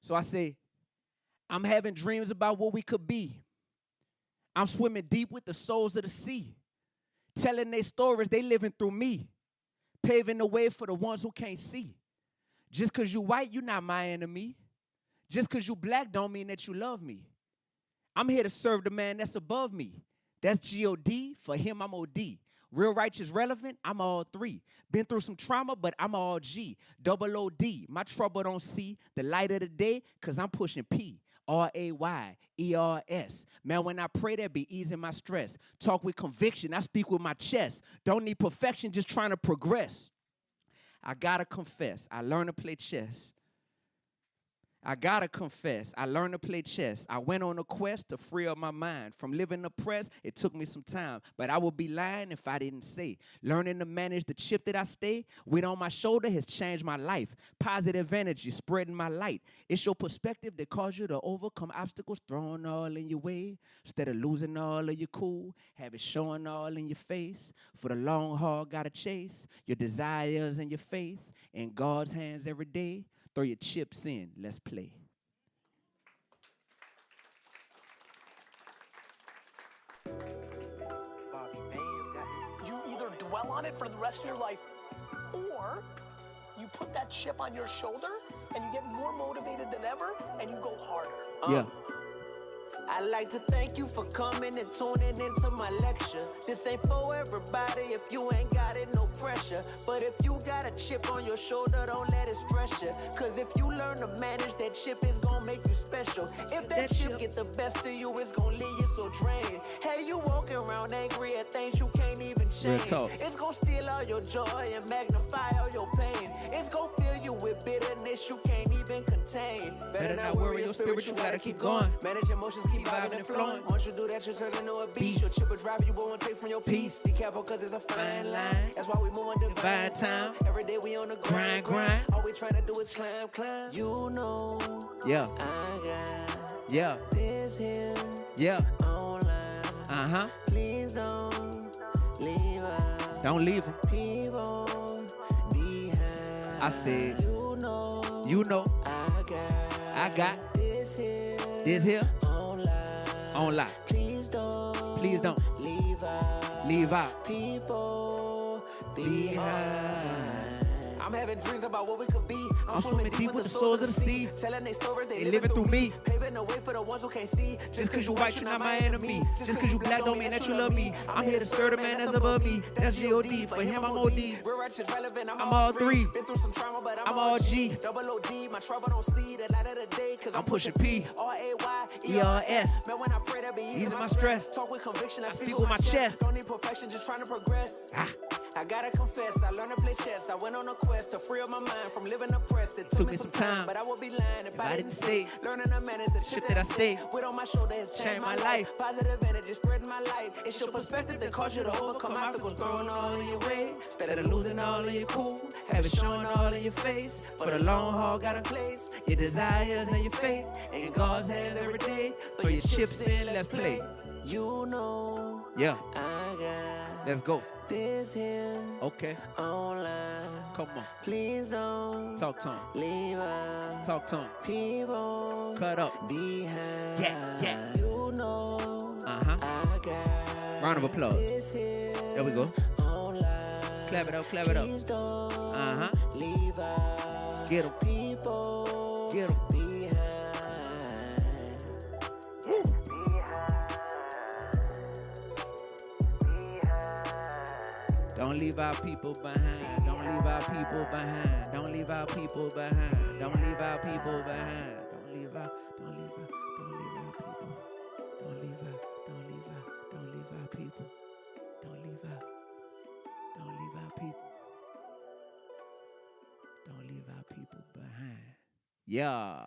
So I say, I'm having dreams about what we could be. I'm swimming deep with the souls of the sea, telling their stories, they living through me, paving the way for the ones who can't see. Just because you white, you're not my enemy. Just because you black don't mean that you love me. I'm here to serve the man that's above me. That's G-O-D, for him I'm O-D. Real righteous relevant, I'm all three. Been through some trauma, but I'm all G. Double O-D, my trouble don't see the light of the day, because I'm pushing P. R-A-Y-E-R-S. Man, when I pray, that be easing my stress. Talk with conviction, I speak with my chest. Don't need perfection, just trying to progress. I gotta confess, I learned to play chess. I gotta confess, I learned to play chess. I went on a quest to free up my mind. From living oppressed, it took me some time. But I would be lying if I didn't say. Learning to manage the chip that I stay with on my shoulder has changed my life. Positive energy, spreading my light. It's your perspective that caused you to overcome obstacles thrown all in your way. Instead of losing all of your cool, have it showing all in your face. For the long haul, gotta chase your desires and your faith in God's hands every day. Throw your chips in, let's play. You either dwell on it for the rest of your life, or you put that chip on your shoulder and you get more motivated than ever and you go harder. Yeah. I'd like to thank you for coming and tuning into my lecture. This ain't for everybody if you ain't got it, no pressure. But if you got a chip on your shoulder, don't let it stress you. Cause if you learn to manage that chip, it's gonna make you special. If that chip get the best of you, it's gonna leave you so drained. Hey, you walking around angry at things you can't even change. It's gonna steal all your joy and magnify all your pain. It's gonna fill you with bitterness you can't even contain. Better not worry your spirit, you gotta keep going. Manage emotions, keep vibing and flowing. Once you do that, you turn into a beast. Your chip will drive you, won't take from your peace. Be careful, cause it's a fine line. That's why we move on divine time. Every day we on the grind. All we trying to do is climb. You know, yeah, I got this here online. Please don't leave us. Don't leave them. People behind. I said, you know, I got this here online. Please don't leave out people behind. I'm having dreams about what we could be. I'm swimming deep with the souls of the sea. Telling their stories, they living through me. Paving the way for the ones who can't see. Just cause you white, you're not my enemy. Just cause you black don't mean that you love me. I'm here to serve the man that's above me. That's G-O-D, for him I'm O-D. Real righteous relevant, I'm all three. Been through some trauma, but I'm all G. Double O-D, my trouble don't see the light of the day. Cause I'm pushing P. R-A-Y-E-R-S. Man, when I pray, that be easing my stress. Talk with conviction, I speak with my chest. Don't need perfection, just trying to progress. I gotta confess, I learned to play chess. I went on a quest to free up my mind from living oppressed. It took me some time, but I would be lying if I didn't say. Learning to manage the shit that I stay. With on my shoulder has changed my life. Positive energy spreading my light. It's your perspective that caused you to overcome obstacles thrown all in your way. Instead of losing all of your cool, have it showing all in your face. For the long haul, got a place. Your desires and your faith in God's hands every day. Throw your chips in, let's play. You know, yeah, I got let's go. This here online. Come on. Please don't talk to him. Leave us. Talk to him. People cut up behind. Yeah. You know, I got round of applause. This here there we go. Online. Clap it up. Clap it up. Please don't leave us. Get him. People get him. Don't leave our people behind. Don't leave our people behind. Don't leave our people behind. Don't leave our people behind. Don't leave our people. Don't leave our people. Don't leave our people. Don't leave our people. Don't leave our people behind. Yeah.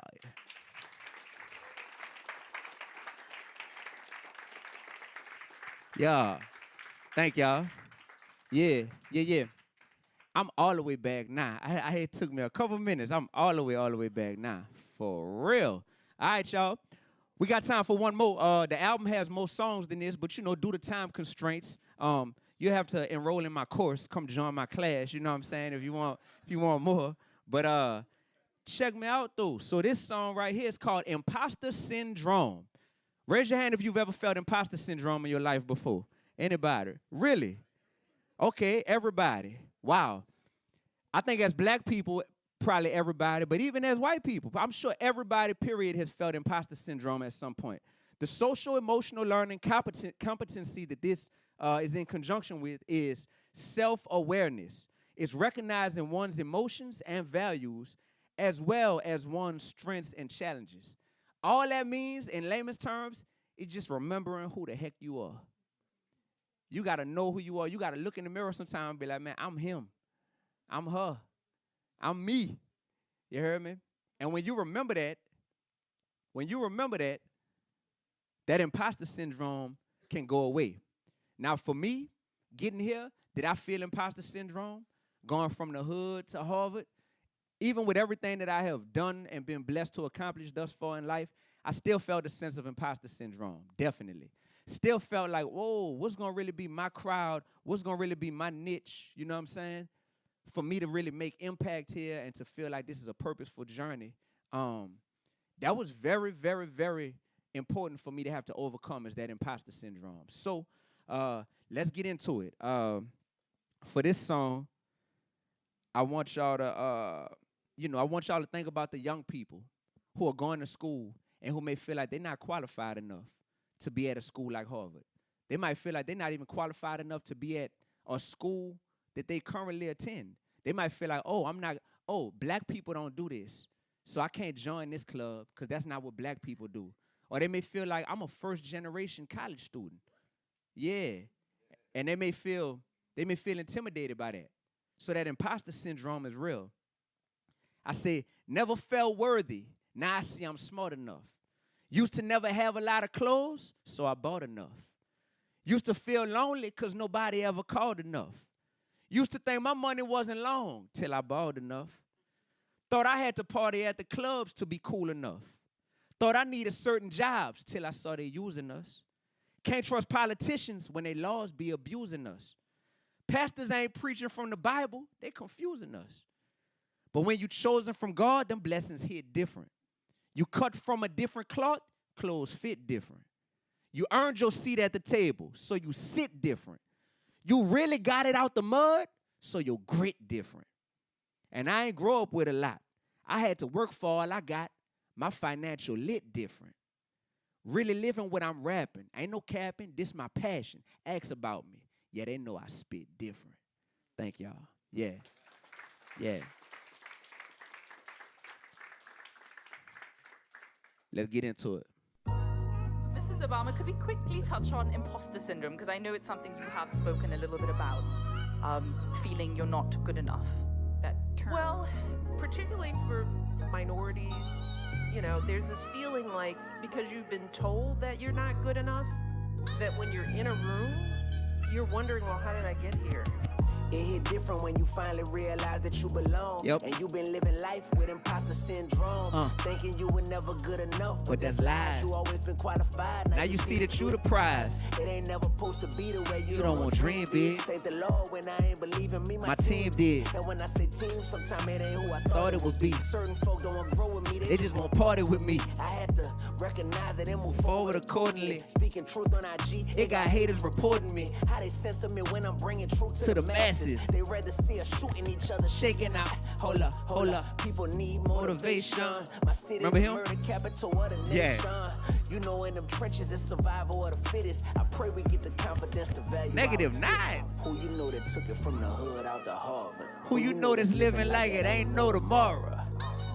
Yeah. Thank y'all. Yeah. I'm all the way back now. It took me a couple minutes. I'm all the way back now. For real. All right, y'all. We got time for one more. The album has more songs than this, but, due to time constraints, you have to enroll in my course. Come join my class, you know what I'm saying, if you want more. But check me out, though. So this song right here is called Imposter Syndrome. Raise your hand if you've ever felt imposter syndrome in your life before. Anybody? Really? Okay, everybody. Wow. I think as black people, probably everybody, but even as white people, I'm sure everybody, period, has felt imposter syndrome at some point. The social, emotional learning competency that this is in conjunction with is self-awareness. It's recognizing one's emotions and values as well as one's strengths and challenges. All that means, in layman's terms, is just remembering who the heck you are. You got to know who you are. You got to look in the mirror sometime and be like, man, I'm him. I'm her. I'm me. You heard me? And when you remember that, that imposter syndrome can go away. Now, for me, getting here, did I feel imposter syndrome? Going from the hood to Harvard? Even with everything that I have done and been blessed to accomplish thus far in life, I still felt a sense of imposter syndrome, definitely. Still felt like, whoa, what's going to really be my crowd? What's going to really be my niche? You know what I'm saying? For me to really make impact here and to feel like this is a purposeful journey, that was very, very, very important for me to have to overcome, is that imposter syndrome. So let's get into it. For this song, I want y'all to think about the young people who are going to school and who may feel like they're not qualified enough to be at a school like Harvard. They might feel like they're not even qualified enough to be at a school that they currently attend. They might feel like, black people don't do this, so I can't join this club because that's not what black people do. Or they may feel like I'm a first-generation college student. Yeah. And they may feel intimidated by that. So that imposter syndrome is real. I say, never felt worthy. Now I see I'm smart enough. Used to never have a lot of clothes, so I bought enough. Used to feel lonely because nobody ever called enough. Used to think my money wasn't long till I bought enough. Thought I had to party at the clubs to be cool enough. Thought I needed certain jobs till I saw they using us. Can't trust politicians when they laws be abusing us. Pastors ain't preaching from the Bible, they confusing us. But when you chosen from God, them blessings hit different. You cut from a different cloth, clothes fit different. You earned your seat at the table, so you sit different. You really got it out the mud, so your grit different. And I ain't grow up with a lot. I had to work for all I got. My financial lit different. Really living what I'm rapping. Ain't no capping, this my passion. Ask about me. Yeah, they know I spit different. Thank y'all. Yeah. Let's get into it. Mrs. Obama, could we quickly touch on imposter syndrome? Because I know it's something you have spoken a little bit about, feeling you're not good enough. That term. Well, particularly for minorities, there's this feeling like because you've been told that you're not good enough, that when you're in a room, you're wondering, well, how did I get here? It hit different when you finally realize that you belong. Yep. And you've been living life with imposter syndrome. Thinking you were never good enough, but that's lies. You always been qualified. Now you see that you the prize. It ain't never supposed to be the way you don't want dream big. Thank the Lord when I ain't believing me. My team did. And when I say team, sometimes it ain't who I thought it would be. Certain folk don't want to grow with me. They just want to party with me. I had to recognize it and move forward accordingly. Speaking truth on IG. It got haters reporting me. How they censor me when I'm bringing truth to the masses. They rather see us shooting each other, shaking out. Hold up. People need motivation. My city, remember him? Murder capital of the nation. Yeah. You know, in them trenches, it's survival of the fittest. I pray we get the confidence to value. -9. Who you know that took it from the hood out to Harvard? Who you know that's living like it ain't no tomorrow?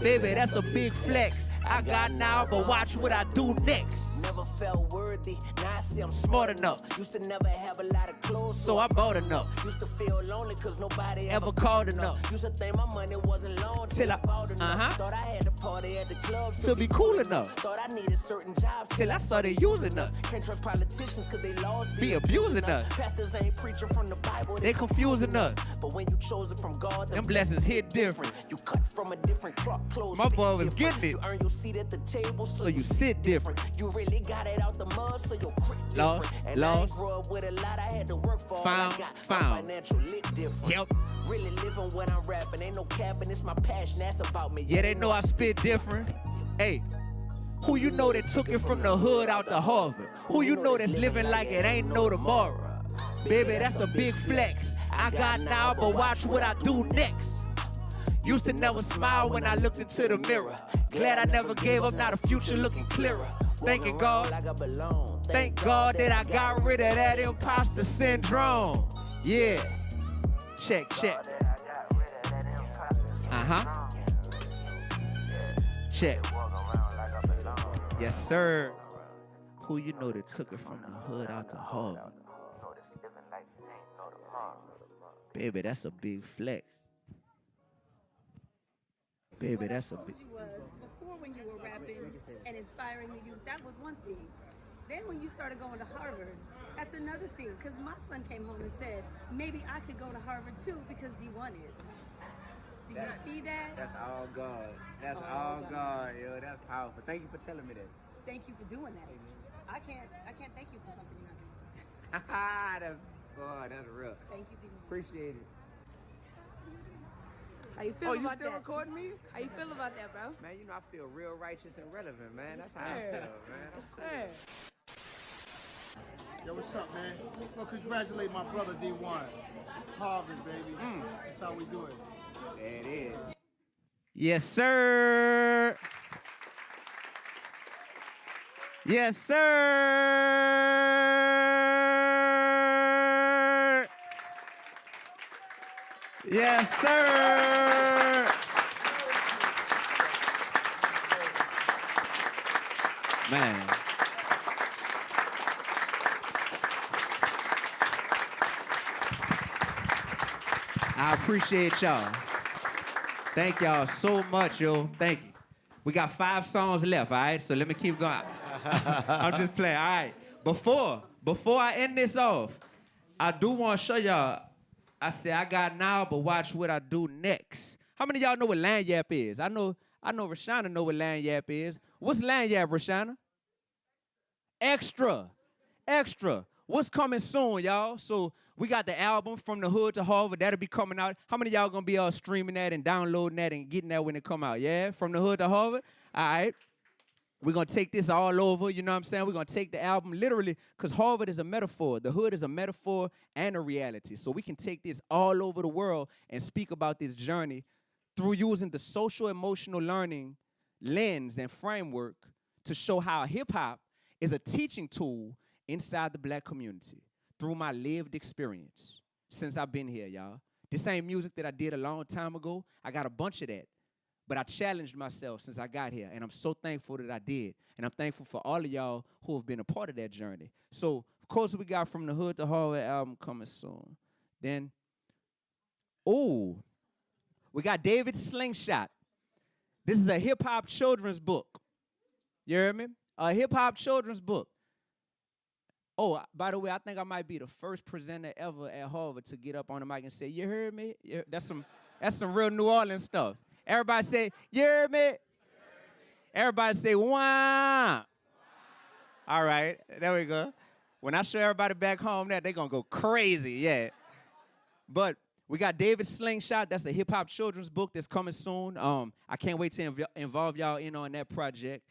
Baby, that's a big flex. I got now, but watch what I do next. Never felt worthy, now I see I'm smart enough. Used to never have a lot of clothes, so I bought enough. Used to feel lonely cause nobody ever called enough. Used to think my money wasn't long till I bought enough. Thought I had to party at the club to be cool enough. Thought I needed certain jobs Till I started using us. Can't trust politicians cause they laws Be abusing us. Pastors ain't preaching from the Bible. They confusing us. But when you chose it from God, them blessings hit different. You cut from a different cloth, clothes. My boy was getting it. You earn your seat at the table, so you sit different. You really got it out the mud, so your crit different. And I ain't grow up with a lot, I had to work for. Found. Financial lit different. Yep. Really living when I'm rapping, ain't no capping, it's my passion, that's about me. Yeah, they know I spit different. Hey, who you know that took it from the hood out to Harvard? Who you know that's living like it ain't no tomorrow? Baby, that's a big flex. I got now, but watch what I do next. Used to never smile when I looked into the mirror. Glad I never gave up, now the future looking clearer. Thanking God. Thank God that I got rid of that imposter syndrome. Yeah. Check. Uh-huh. Check. Yes, sir. Who you know that took it from the hood out to Harvard? Baby, that's a big flex. Baby, that's a big... Before when you were rapping and inspiring the youth, that was one thing. Then when you started going to Harvard, that's another thing. Because my son came home and said, maybe I could go to Harvard too because D1 is. Do you see that? That's all God. That's all God, yo. That's powerful. Thank you for telling me that. Thank you for doing that. I can't thank you for something you're not doing. That's real. Thank you, D1. Appreciate it. How you feel about that? You still recording me? How you feel about that, bro? Man, you know I feel real righteous and relevant, man. That's how I feel, man. Yes, sir. Yo, what's up, man? Well, congratulate my brother D1. Harvard, baby. That's how we do it. There it is. Yes, sir. Yes, sir. Yes, sir. Man. I appreciate y'all. Thank y'all so much, yo. Thank you. We got 5 songs left, all right? So let me keep going. I'm just playing, all right? Before I end this off, I do want to show y'all. I said I got now, but watch what I do next. How many of y'all know what lanyap is? I know Rashana know what lanyap is. What's lanyap, Rashana? Extra. What's coming soon, y'all? So we got the album From the Hood to Harvard. That'll be coming out. How many of y'all gonna be streaming that and downloading that and getting that when it come out? Yeah, From the Hood to Harvard. All right. We're gonna take this all over. You know what I'm saying? We're gonna take the album literally, because Harvard is a metaphor. The hood is a metaphor and a reality. So we can take this all over the world and speak about this journey through using the social emotional learning lens and framework to show how hip hop is a teaching tool inside the black community through my lived experience since I've been here, y'all. This ain't music that I did a long time ago. I got a bunch of that. But I challenged myself since I got here, and I'm so thankful that I did. And I'm thankful for all of y'all who have been a part of that journey. So, of course, we got From the Hood to Harvard album coming soon. Then, we got David Slingshot. This is a hip-hop children's book. You hear me? A hip-hop children's book. Oh, by the way, I think I might be the first presenter ever at Harvard to get up on the mic and say, you heard me? Yeah, that's some real New Orleans stuff. Everybody say, you heard me? Everybody say, wah. All right, there we go. When I show everybody back home that, they're going to go crazy, yeah. But we got David Slingshot. That's a hip-hop children's book that's coming soon. I can't wait to involve y'all in on that project,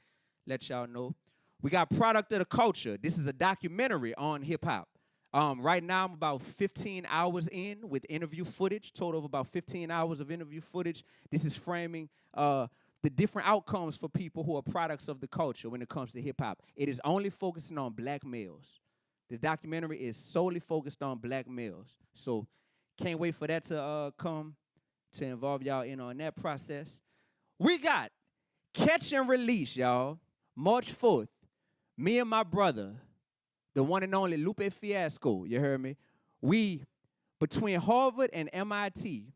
let y'all know. We got Product of the Culture. This is a documentary on hip-hop. Right now, I'm about 15 hours in with interview footage, total of about 15 hours of interview footage. This is framing the different outcomes for people who are products of the culture when it comes to hip-hop. It is only focusing on black males. This documentary is solely focused on black males. So can't wait for that to come to involve y'all in on that process. We got Catch and Release, y'all. March 4th. Me and my brother, the one and only Lupe Fiasco, you heard me? We, between Harvard and MIT,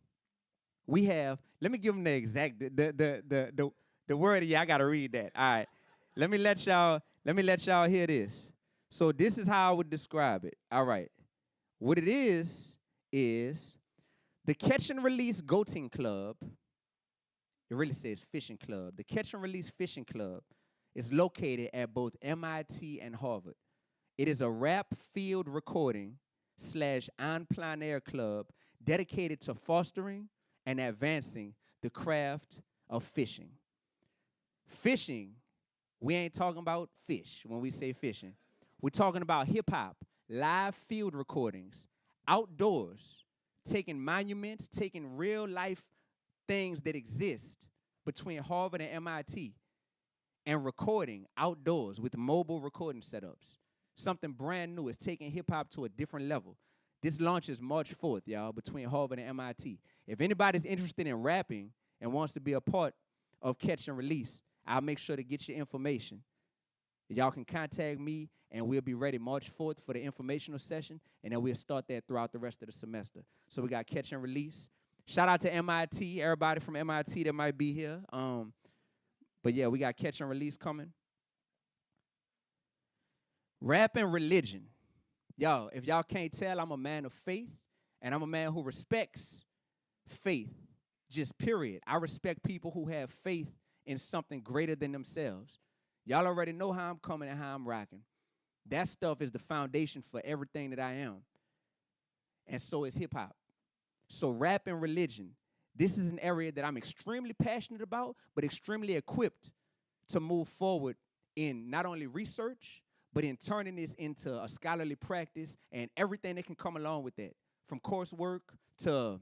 we have, let me give them the exact, the The word, yeah, I gotta read that. All right. Let me let y'all hear this. So this is how I would describe it. All right. What it is the Catch and Release Goating Club. It really says fishing club. The Catch and Release Fishing Club is located at both MIT and Harvard. It is a rap field recording / en plein air club dedicated to fostering and advancing the craft of fishing. Fishing, we ain't talking about fish when we say fishing. We're talking about hip-hop, live field recordings, outdoors, taking monuments, taking real-life things that exist between Harvard and MIT and recording outdoors with mobile recording setups. Something brand new is taking hip-hop to a different level. This launches March 4th, y'all, between Harvard and MIT. If anybody's interested in rapping and wants to be a part of Catch and Release, I'll make sure to get your information. Y'all can contact me, and we'll be ready March 4th for the informational session, and then we'll start that throughout the rest of the semester. So we got Catch and Release. Shout out to MIT, everybody from MIT that might be here. But yeah, we got Catch and Release coming. Rap and religion. Yo, if y'all can't tell, I'm a man of faith, and I'm a man who respects faith, just period. I respect people who have faith in something greater than themselves. Y'all already know how I'm coming and how I'm rocking. That stuff is the foundation for everything that I am. And so is hip-hop. So rap and religion, this is an area that I'm extremely passionate about, but extremely equipped to move forward in not only research, but in turning this into a scholarly practice and everything that can come along with that, from coursework to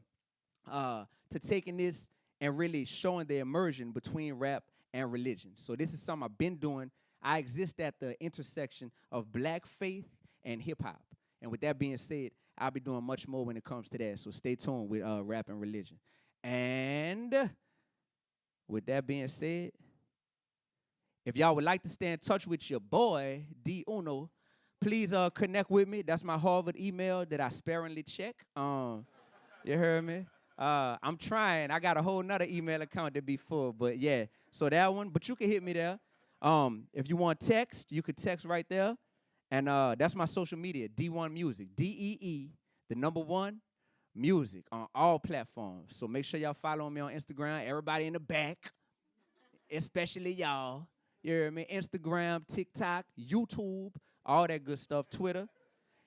taking this and really showing the immersion between rap and religion. So this is something I've been doing. I exist at the intersection of black faith and hip-hop. And with that being said, I'll be doing much more when it comes to that. So stay tuned with rap and religion. And with that being said, if y'all would like to stay in touch with your boy, DEE-1, please connect with me. That's my Harvard email that I sparingly check. You heard me? I'm trying. I got a whole nother email account to be full, but yeah. So that one, but you can hit me there. If you want text, you could text right there. And that's my social media, D1 Music, DEE, the number 1, music on all platforms. So make sure y'all follow me on Instagram. Everybody in the back, especially y'all. You hear me? Instagram, TikTok, YouTube, all that good stuff, Twitter.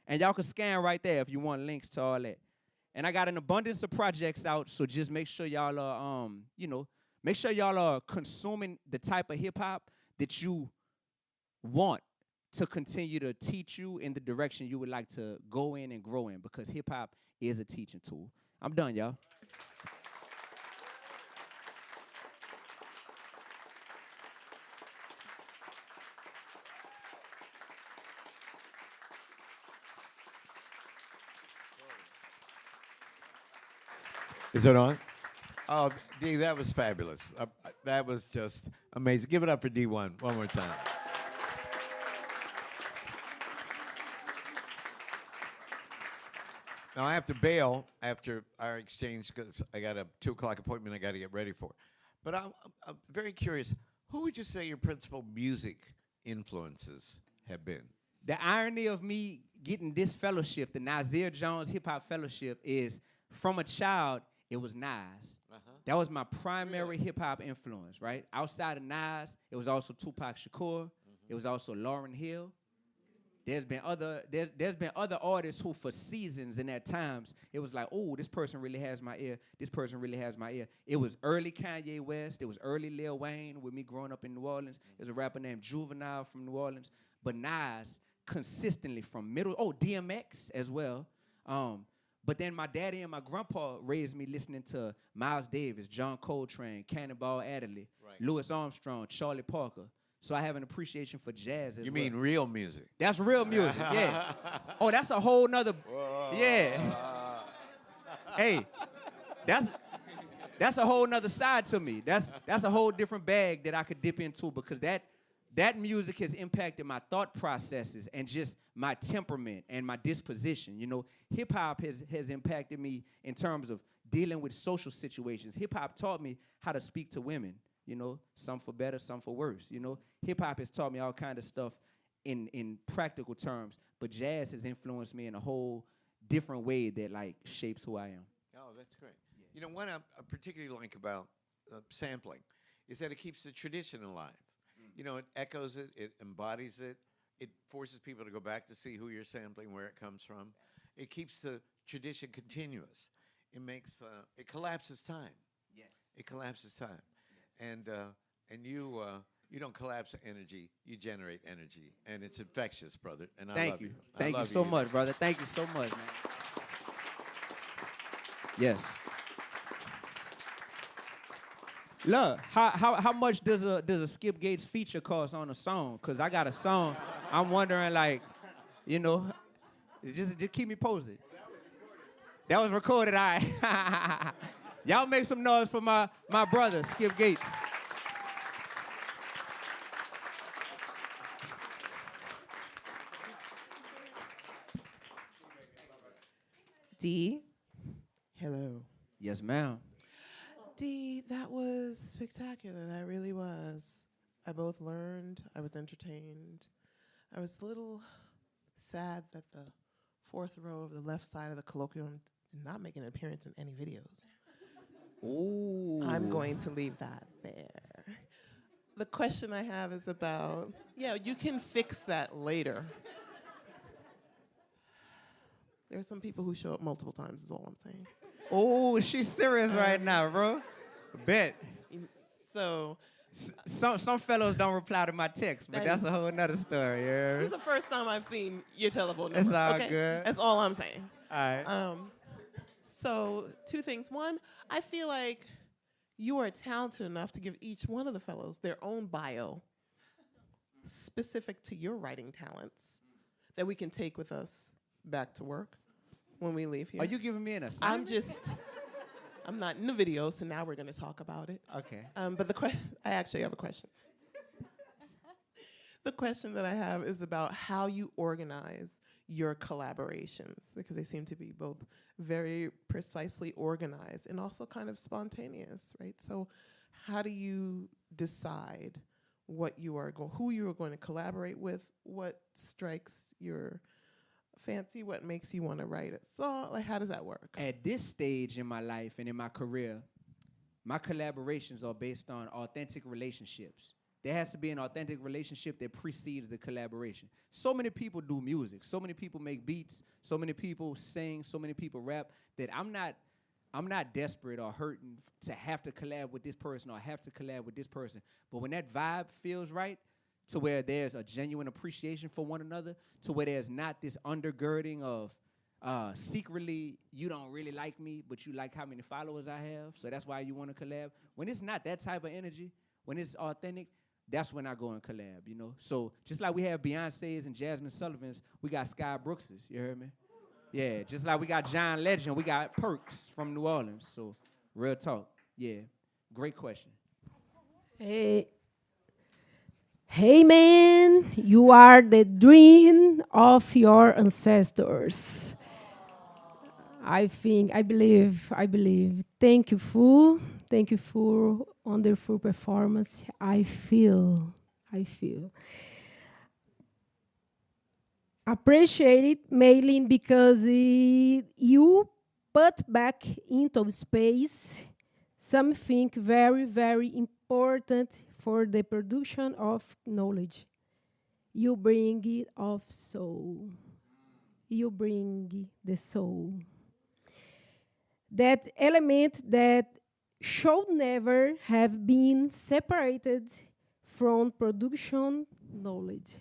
And y'all can scan right there if you want links to all that. And I got an abundance of projects out, so just make sure y'all are, make sure y'all are consuming the type of hip-hop that you want to continue to teach you in the direction you would like to go in and grow in, because hip-hop is a teaching tool. I'm done, y'all. Is it on? Oh, D, that was fabulous. That was just amazing. Give it up for D1 one more time. Now, I have to bail after our exchange because I got a 2 o'clock appointment I got to get ready for. But I'm very curious, who would you say your principal music influences have been? The irony of me getting this fellowship, the Nasir Jones Hip Hop Fellowship, is from a child, it was Nas. That was my primary hip-hop influence, right? Outside of Nas, it was also Tupac Shakur. It was also Lauryn Hill. There's been other artists who, for seasons and at times, it was like, oh, this person really has my ear. This person really has my ear. It was early Kanye West. It was early Lil Wayne with me growing up in New Orleans. There's a rapper named Juvenile from New Orleans. But Nas, consistently from DMX as well. But then my daddy and my grandpa raised me listening to Miles Davis, John Coltrane, Cannonball Adderley, Louis Armstrong, Charlie Parker. So I have an appreciation for jazz as well. You mean real music? That's real music, yeah. Oh, that's a whole nother, yeah. Hey, that's a whole nother side to me. That's a whole different bag that I could dip into, because that music has impacted my thought processes and just my temperament and my disposition. You know, hip-hop has impacted me in terms of dealing with social situations. Hip-hop taught me how to speak to women, you know, some for better, some for worse, you know. Hip-hop has taught me all kind of stuff in practical terms, but jazz has influenced me in a whole different way that, like, shapes who I am. Oh, that's great. You know, what I particularly like about sampling is that it keeps the tradition alive. You know, it echoes it, it embodies it, it forces people to go back to see who you're sampling, where it comes from. It keeps the tradition continuous. It makes it collapses time. Yes. It collapses time, and you you don't collapse energy. You generate energy, and it's infectious, brother. And I love you. Thank you so much, brother. Thank you so much, man. Yes. Look, how much does a Skip Gates feature cost on a song? Cause I got a song. I'm wondering, like, you know, just keep me posted. That was recorded, all right. Y'all make some noise for my brother, Skip Gates. D, hello. Yes, ma'am. D, that was spectacular. That really was. I both learned, I was entertained. I was a little sad that the fourth row of the left side of the colloquium did not make an appearance in any videos. Ooh. I'm going to leave that there. The question I have is about, yeah, you can fix that later. There are some people who show up multiple times, is all I'm saying. Oh, she's serious right now, bro. Bet. So, some fellows don't reply to my text, but that's a whole nother story. Yeah. This is the first time I've seen your telephone It's number. all okay? good. That's all I'm saying. All right. So, two things. One, I feel like you are talented enough to give each one of the fellows their own bio specific to your writing talents that we can take with us back to work when we leave here. Are you giving me an assignment? I'm not in the video, so now we're going to talk about it. Okay. But I actually have a question. The question that I have is about how you organize your collaborations, because they seem to be both very precisely organized and also kind of spontaneous, right? So how do you decide what you are who you are going to collaborate with, what strikes your fancy, what makes you want to write a song? Like, how does that work? At this stage in my life and in my career, my collaborations are based on authentic relationships. There has to be an authentic relationship that precedes the collaboration. So many people do music. So many people make beats. So many people sing. So many people rap that I'm not desperate or hurting to have to collab with this person or have to collab with this person. But when that vibe feels right, to where there's a genuine appreciation for one another, to where there's not this undergirding of secretly you don't really like me, but you like how many followers I have, so that's why you want to collab. When it's not that type of energy, when it's authentic, that's when I go and collab, you know? So just like we have Beyonce's and Jasmine Sullivan's, we got Sky Brooks's, you heard me? Yeah, just like we got John Legend, we got Perks from New Orleans. So real talk, yeah. Great question. Hey man, you are the dream of your ancestors. I believe. Thank you for wonderful performance. I feel. Appreciate it mainly because you put back into space something very, very important for the production of knowledge. You bring it of soul. You bring the soul. That element that should never have been separated from production knowledge.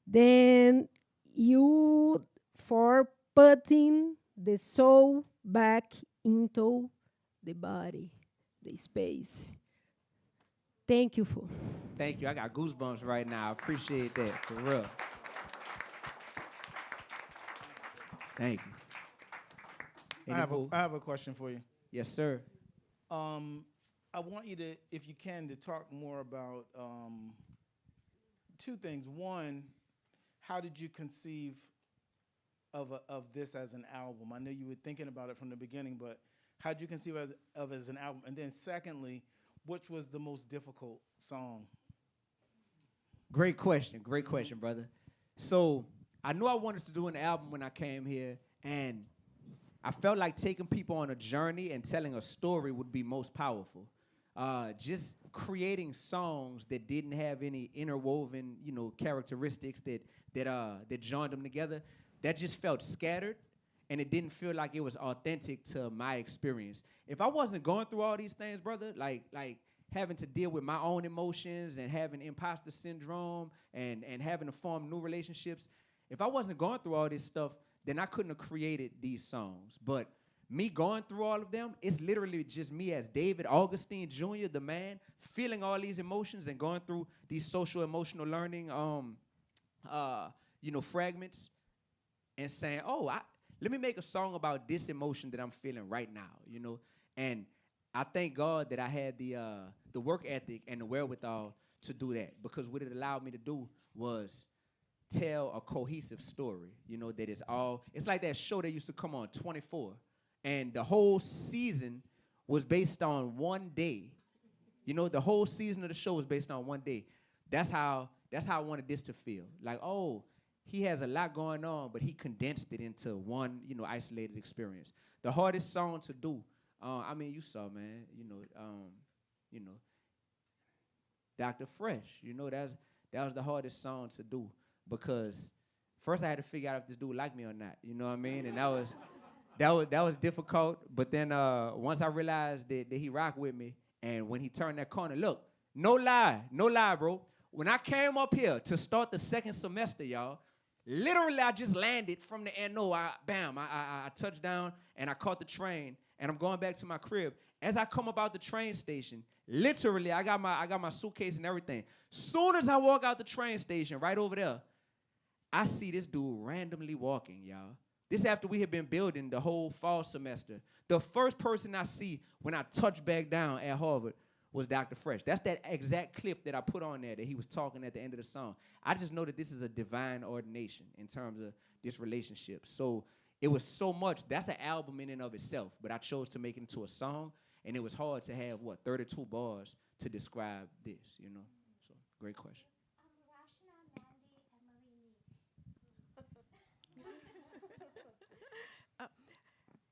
Then you for putting the soul back into the body, the space. Thank you for. Thank you. I got goosebumps right now. I appreciate that, for real. Thank you. I have a question for you. Yes, sir. I want you to, if you can, to talk more about two things. One, how did you conceive of this as an album? I know you were thinking about it from the beginning, but how did you conceive of it as an album? And then secondly, which was the most difficult song? Great question, brother. So I knew I wanted to do an album when I came here, and I felt like taking people on a journey and telling a story would be most powerful. Just creating songs that didn't have any interwoven, characteristics that joined them together, that just felt scattered, and it didn't feel like it was authentic to my experience. If I wasn't going through all these things, brother, like having to deal with my own emotions and having imposter syndrome and having to form new relationships, if I wasn't going through all this stuff, then I couldn't have created these songs. But me going through all of them, it's literally just me as David Augustine Jr., the man, feeling all these emotions and going through these social emotional learning fragments and saying, let me make a song about this emotion that I'm feeling right now, And I thank God that I had the work ethic and the wherewithal to do that, because what it allowed me to do was tell a cohesive story, that is it's like that show that used to come on 24, and the whole season was based on one day. The whole season of the show was based on one day. That's how I wanted this to feel. Like, he has a lot going on, but he condensed it into one, isolated experience. The hardest song to do, you saw, man, Dr. Fresh, that was the hardest song to do, because first I had to figure out if this dude liked me or not, you know what I mean? And that was difficult, but then once I realized that he rocked with me, and when he turned that corner, look, no lie, bro. When I came up here to start the second semester, y'all, literally I just landed from the NO. I touched down and I caught the train, and I'm going back to my crib. As I come about the train station, literally I got my suitcase and everything. Soon as I walk out the train station, right over there, I see this dude randomly walking, y'all. This after we had been building the whole fall semester. The first person I see when I touch back down at Harvard was Dr. Fresh. That's that exact clip that I put on there that he was talking at the end of the song. I just know that this is a divine ordination in terms of this relationship. So it was so much. That's an album in and of itself, but I chose to make it into a song, and it was hard to have, 32 bars to describe this, So, great question.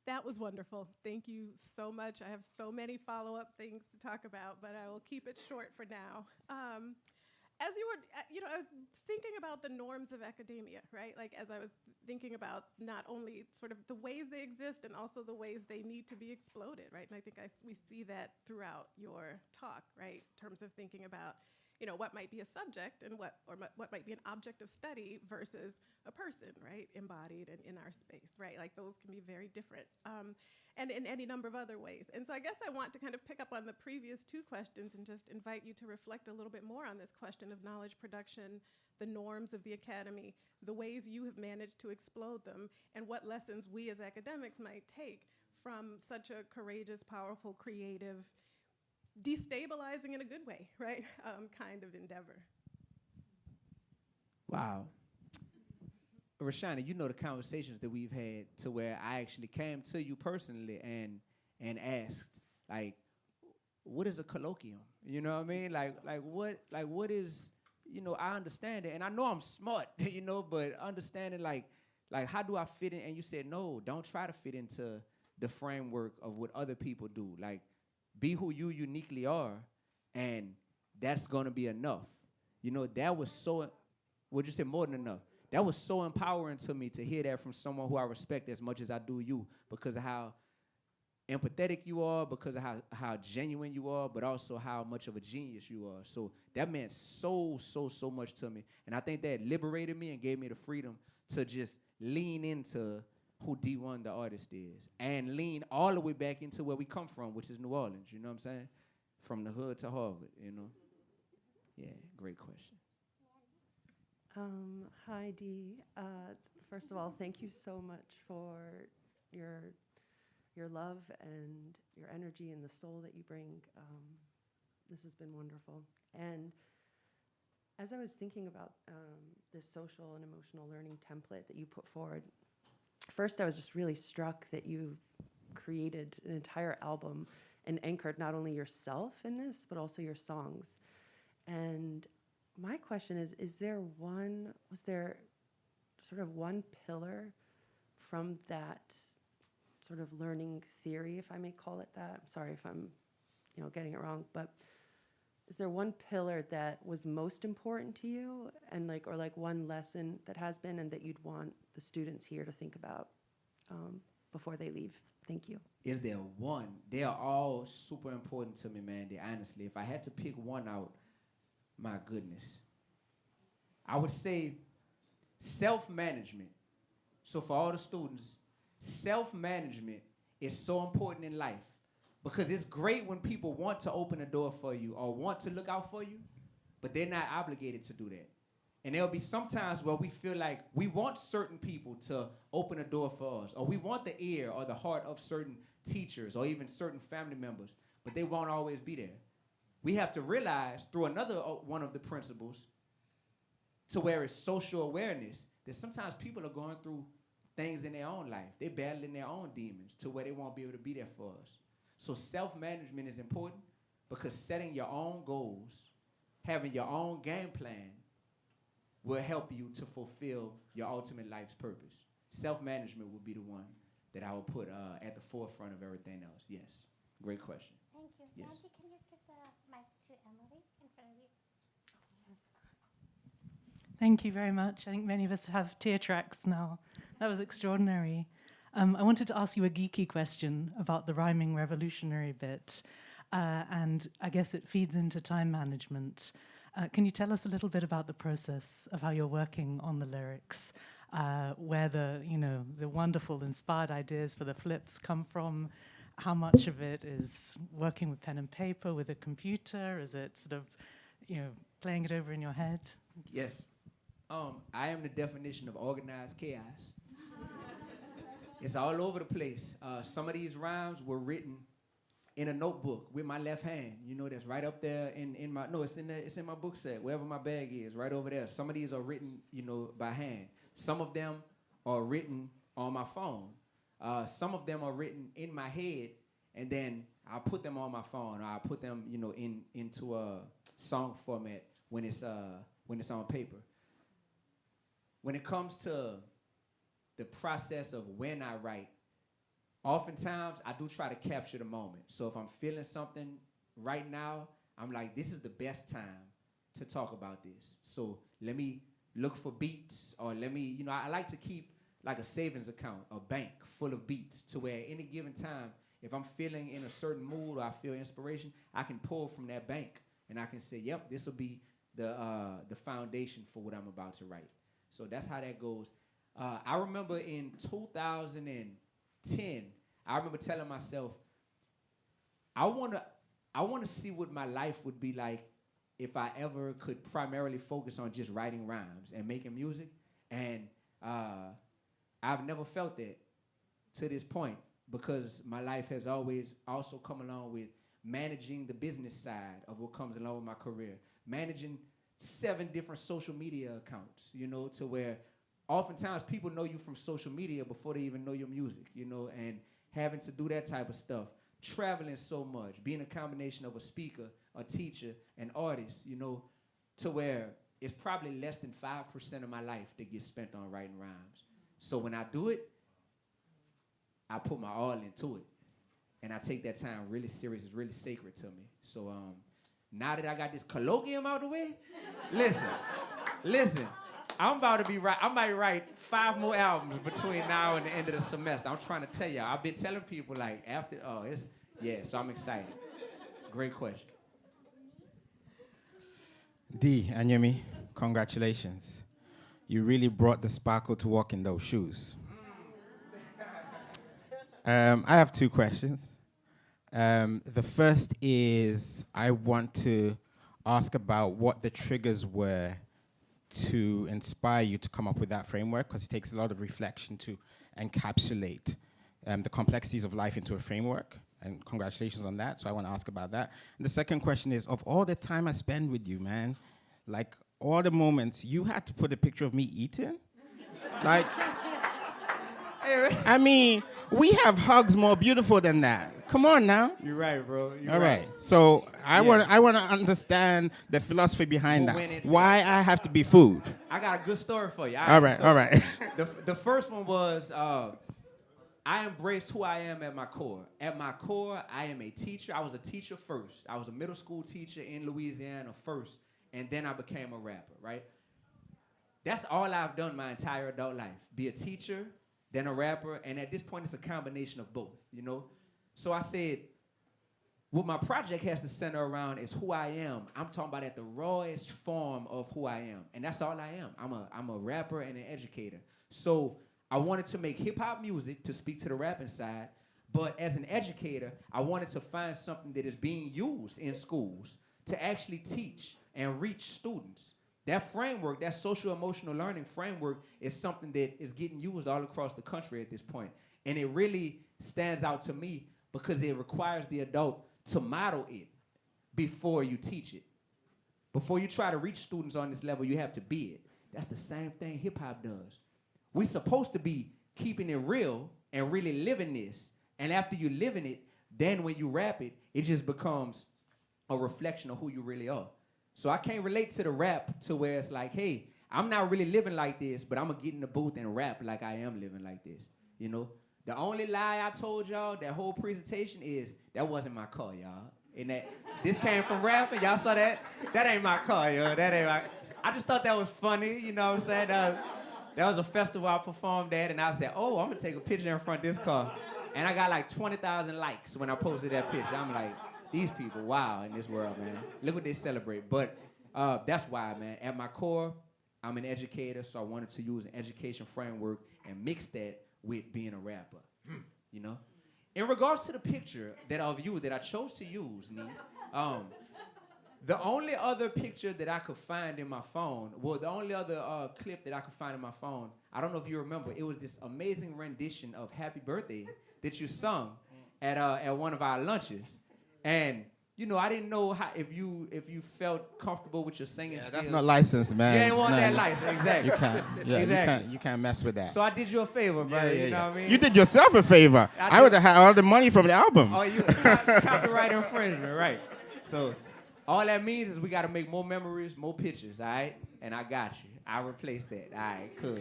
That was wonderful. Thank you so much. I have so many follow-up things to talk about, but I will keep it short for now. As you were, I was thinking about the norms of academia, right? Like, as I was thinking about not only sort of the ways they exist and also the ways they need to be exploded, right? And I think we see that throughout your talk, right? In terms of thinking about, what might be a subject and what might be an object of study versus a person, right? Embodied and in our space, right? Like, those can be very different. And in any number of other ways. And so I guess I want to kind of pick up on the previous two questions and just invite you to reflect a little bit more on this question of knowledge production, the norms of the academy, the ways you have managed to explode them, and what lessons we as academics might take from such a courageous, powerful, creative, destabilizing in a good way, right? Kind of endeavor. Wow. Rashana, the conversations that we've had to where I actually came to you personally and asked, like, what is a colloquium? You know what I mean? Like what is, I understand it, and I know I'm smart, but understanding like how do I fit in? And you said, no, don't try to fit into the framework of what other people do. Like, be who you uniquely are, and that's gonna be enough. That was so, would you say more than enough? That was so empowering to me to hear that from someone who I respect as much as I do you, because of how empathetic you are, because of how genuine you are, but also how much of a genius you are. So that meant so much to me. And I think that liberated me and gave me the freedom to just lean into who D1 the artist is, and lean all the way back into where we come from, which is New Orleans, you know what I'm saying? From the hood to Harvard, Yeah, great question. Hi, Dee. First of all, thank you so much for your love and your energy and the soul that you bring. This has been wonderful. And as I was thinking about this social and emotional learning template that you put forward, first I was just really struck that you created an entire album and anchored not only yourself in this, but also your songs. And my question is was there sort of one pillar from that sort of learning theory, if I may call it that? I'm sorry if I'm, getting it wrong, but is there one pillar that was most important to you, and or one lesson that has been and that you'd want the students here to think about before they leave? Thank you. Is there one? They are all super important to me, Mandy, honestly. If I had to pick one out, my goodness, I would say self-management. So for all the students, self-management is so important in life, because it's great when people want to open a door for you or want to look out for you, but they're not obligated to do that. And there'll be some times where we feel like we want certain people to open a door for us, or we want the ear or the heart of certain teachers or even certain family members, but they won't always be there. We have to realize through another one of the principles, to where it's social awareness, that sometimes people are going through things in their own life. They're battling their own demons to where they won't be able to be there for us. So self-management is important, because setting your own goals, having your own game plan, will help you to fulfill your ultimate life's purpose. Self-management would be the one that I would put at the forefront of everything else. Yes, great question. Thank you. Yes. Nancy, can you give the mic to Emily in front of you? Thank you very much. I think many of us have tear tracks now. That was extraordinary. I wanted to ask you a geeky question about the rhyming revolutionary bit, and I guess it feeds into time management. Can you tell us a little bit about the process of how you're working on the lyrics, where the wonderful inspired ideas for the flips come from? How much of it is working with pen and paper, with a computer? Is it sort of, playing it over in your head? Yes. I am the definition of organized chaos. It's all over the place. Some of these rhymes were written in a notebook with my left hand. That's right up there in my, no, it's in my book set, wherever my bag is, right over there. Some of these are written, by hand. Some of them are written on my phone. Some of them are written in my head, and then I'll put them on my phone, or I'll put them, into a song format when it's on paper. When it comes to the process of when I write, oftentimes I do try to capture the moment. So if I'm feeling something right now, I'm like, this is the best time to talk about this. So let me look for beats, or let me, I like to keep like a savings account, a bank full of beats, to where at any given time, if I'm feeling in a certain mood or I feel inspiration, I can pull from that bank and I can say, yep, this will be the foundation for what I'm about to write. So that's how that goes. I remember in 2010, I remember telling myself, I want to see what my life would be like if I ever could primarily focus on just writing rhymes and making music. And I've never felt that to this point, because my life has always also come along with managing the business side of what comes along with my career, managing 7 different social media accounts, to where oftentimes people know you from social media before they even know your music, and having to do that type of stuff, traveling so much, being a combination of a speaker, a teacher, an artist, to where it's probably less than 5% of my life that gets spent on writing rhymes. So when I do it, I put my all into it, and I take that time really serious. It's really sacred to me. So now that I got this colloquium out the way, listen, I might write 5 more albums between now and the end of the semester. I'm trying to tell y'all. I've been telling people so I'm excited. Great question. D, Anyemi, congratulations. You really brought the sparkle to walk in those shoes. I have 2 questions. The first is, I want to ask about what the triggers were to inspire you to come up with that framework, because it takes a lot of reflection to encapsulate the complexities of life into a framework, and congratulations on that. So I want to ask about that. And the second question is, of all the time I spend with you, man, like all the moments, you had to put a picture of me eating? Like, I mean, we have hugs more beautiful than that. Come on now. You're right, bro. You're All right. So I want to understand the philosophy behind We'll that. win it. Why I have to be food? I got a good story for you. All right. All right. The first one was I embraced who I am at my core. At my core, I am a teacher. I was a teacher first. I was a middle school teacher in Louisiana first, and then I became a rapper, right? That's all I've done my entire adult life. Be a teacher, then a rapper, and at this point, it's a combination of both, you know? So I said, what my project has to center around is who I am. I'm talking about at the rawest form of who I am, and that's all I am. I'm a rapper and an educator. So I wanted to make hip-hop music to speak to the rapping side, but as an educator, I wanted to find something that is being used in schools to actually teach and reach students. That framework, that social-emotional learning framework, is something that is getting used all across the country at this point. And it really stands out to me because it requires the adult to model it before you teach it. Before you try to reach students on this level, you have to be it. That's the same thing hip-hop does. We're supposed to be keeping it real and really living this. And after you living it, then when you rap it, it just becomes a reflection of who you really are. So I can't relate to the rap to where it's like, hey, I'm not really living like this, but I'm going to get in the booth and rap like I am living like this, you know? The only lie I told y'all that whole presentation is that wasn't my car, y'all. And that this came from rapping. Y'all saw that? That ain't my car, yo. That ain't my. I just thought that was funny, you know what I'm saying? That was a festival I performed at, and I said, oh, I'm going to take a picture in front of this car. And I got like 20,000 likes when I posted that picture. I'm like, these people, wow, in this world, man. Look what they celebrate. But that's why, man. At my core, I'm an educator, so I wanted to use an education framework and mix that with being a rapper, you know? In regards to the picture of you that I chose to use, Nee, the only other picture that I could find in my phone, well, the only other clip that I could find in my phone, I don't know if you remember, it was this amazing rendition of Happy Birthday that you sung at one of our lunches. And you know, I didn't know how if you felt comfortable with your singing skills. That's not licensed, man. You ain't want that license, exactly. You can't. Yeah, exactly. you can't mess with that. So I did you a favor, brother. You know what I mean? You did yourself a favor. I would have had all the money from the album. Oh, you copyright infringement, right? So all that means is we got to make more memories, more pictures, all right? And I got you. I replaced that. All right, cool.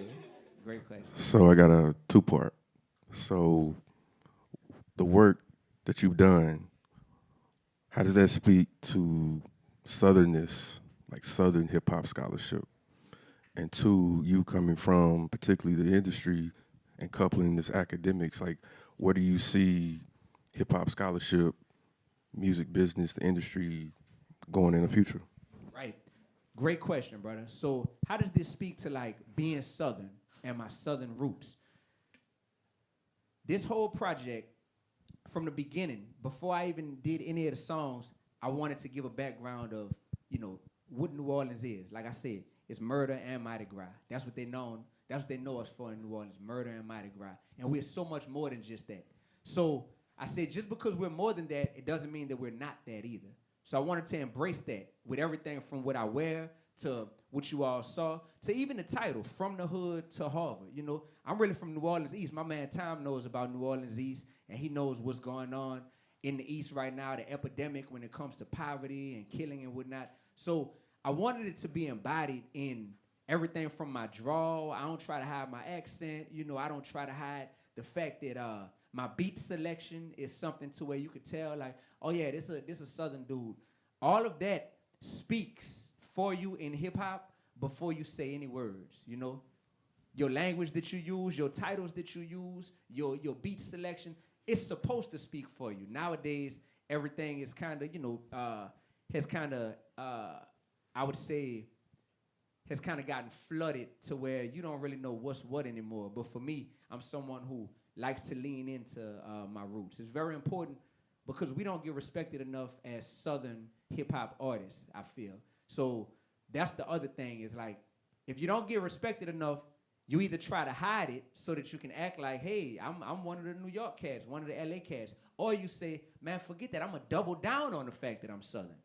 Great question. So I got a two-part. So the work that you've done, how does that speak to Southernness, like Southern hip-hop scholarship? And two, you coming from particularly the industry and coupling this academics, like where do you see hip-hop scholarship, music business, the industry going in the future? Right. Great question, brother. So how does this speak to like being Southern and my Southern roots? This whole project, from the beginning, before I even did any of the songs, I wanted to give a background of, you know, what New Orleans is. Like I said, it's murder and Mardi Gras. That's what they know us for in New Orleans, murder and Mardi Gras. And we're so much more than just that. So I said, just because we're more than that, it doesn't mean that we're not that either. So I wanted to embrace that with everything from what I wear to what you all saw, to even the title, From the Hood to Harvard. You know, I'm really from New Orleans East. My man Tom knows about New Orleans East, and he knows what's going on in the East right now, the epidemic when it comes to poverty and killing and whatnot. So I wanted it to be embodied in everything from my drawl. I don't try to hide my accent. You know, I don't try to hide the fact that my beat selection is something to where you could tell, like, oh yeah, this a Southern dude. All of that speaks for you in hip-hop before you say any words, you know? Your language that you use, your titles that you use, your beat selection, it's supposed to speak for you. Nowadays, everything is kind of, you know, has kind of, I would say, has kind of gotten flooded to where you don't really know what's what anymore. But for me, I'm someone who likes to lean into my roots. It's very important because we don't get respected enough as Southern hip-hop artists, I feel. So that's the other thing is like, if you don't get respected enough, you either try to hide it so that you can act like, hey, I'm one of the New York cats, one of the LA cats. Or you say, man, forget that. I'm going to double down on the fact that I'm Southern.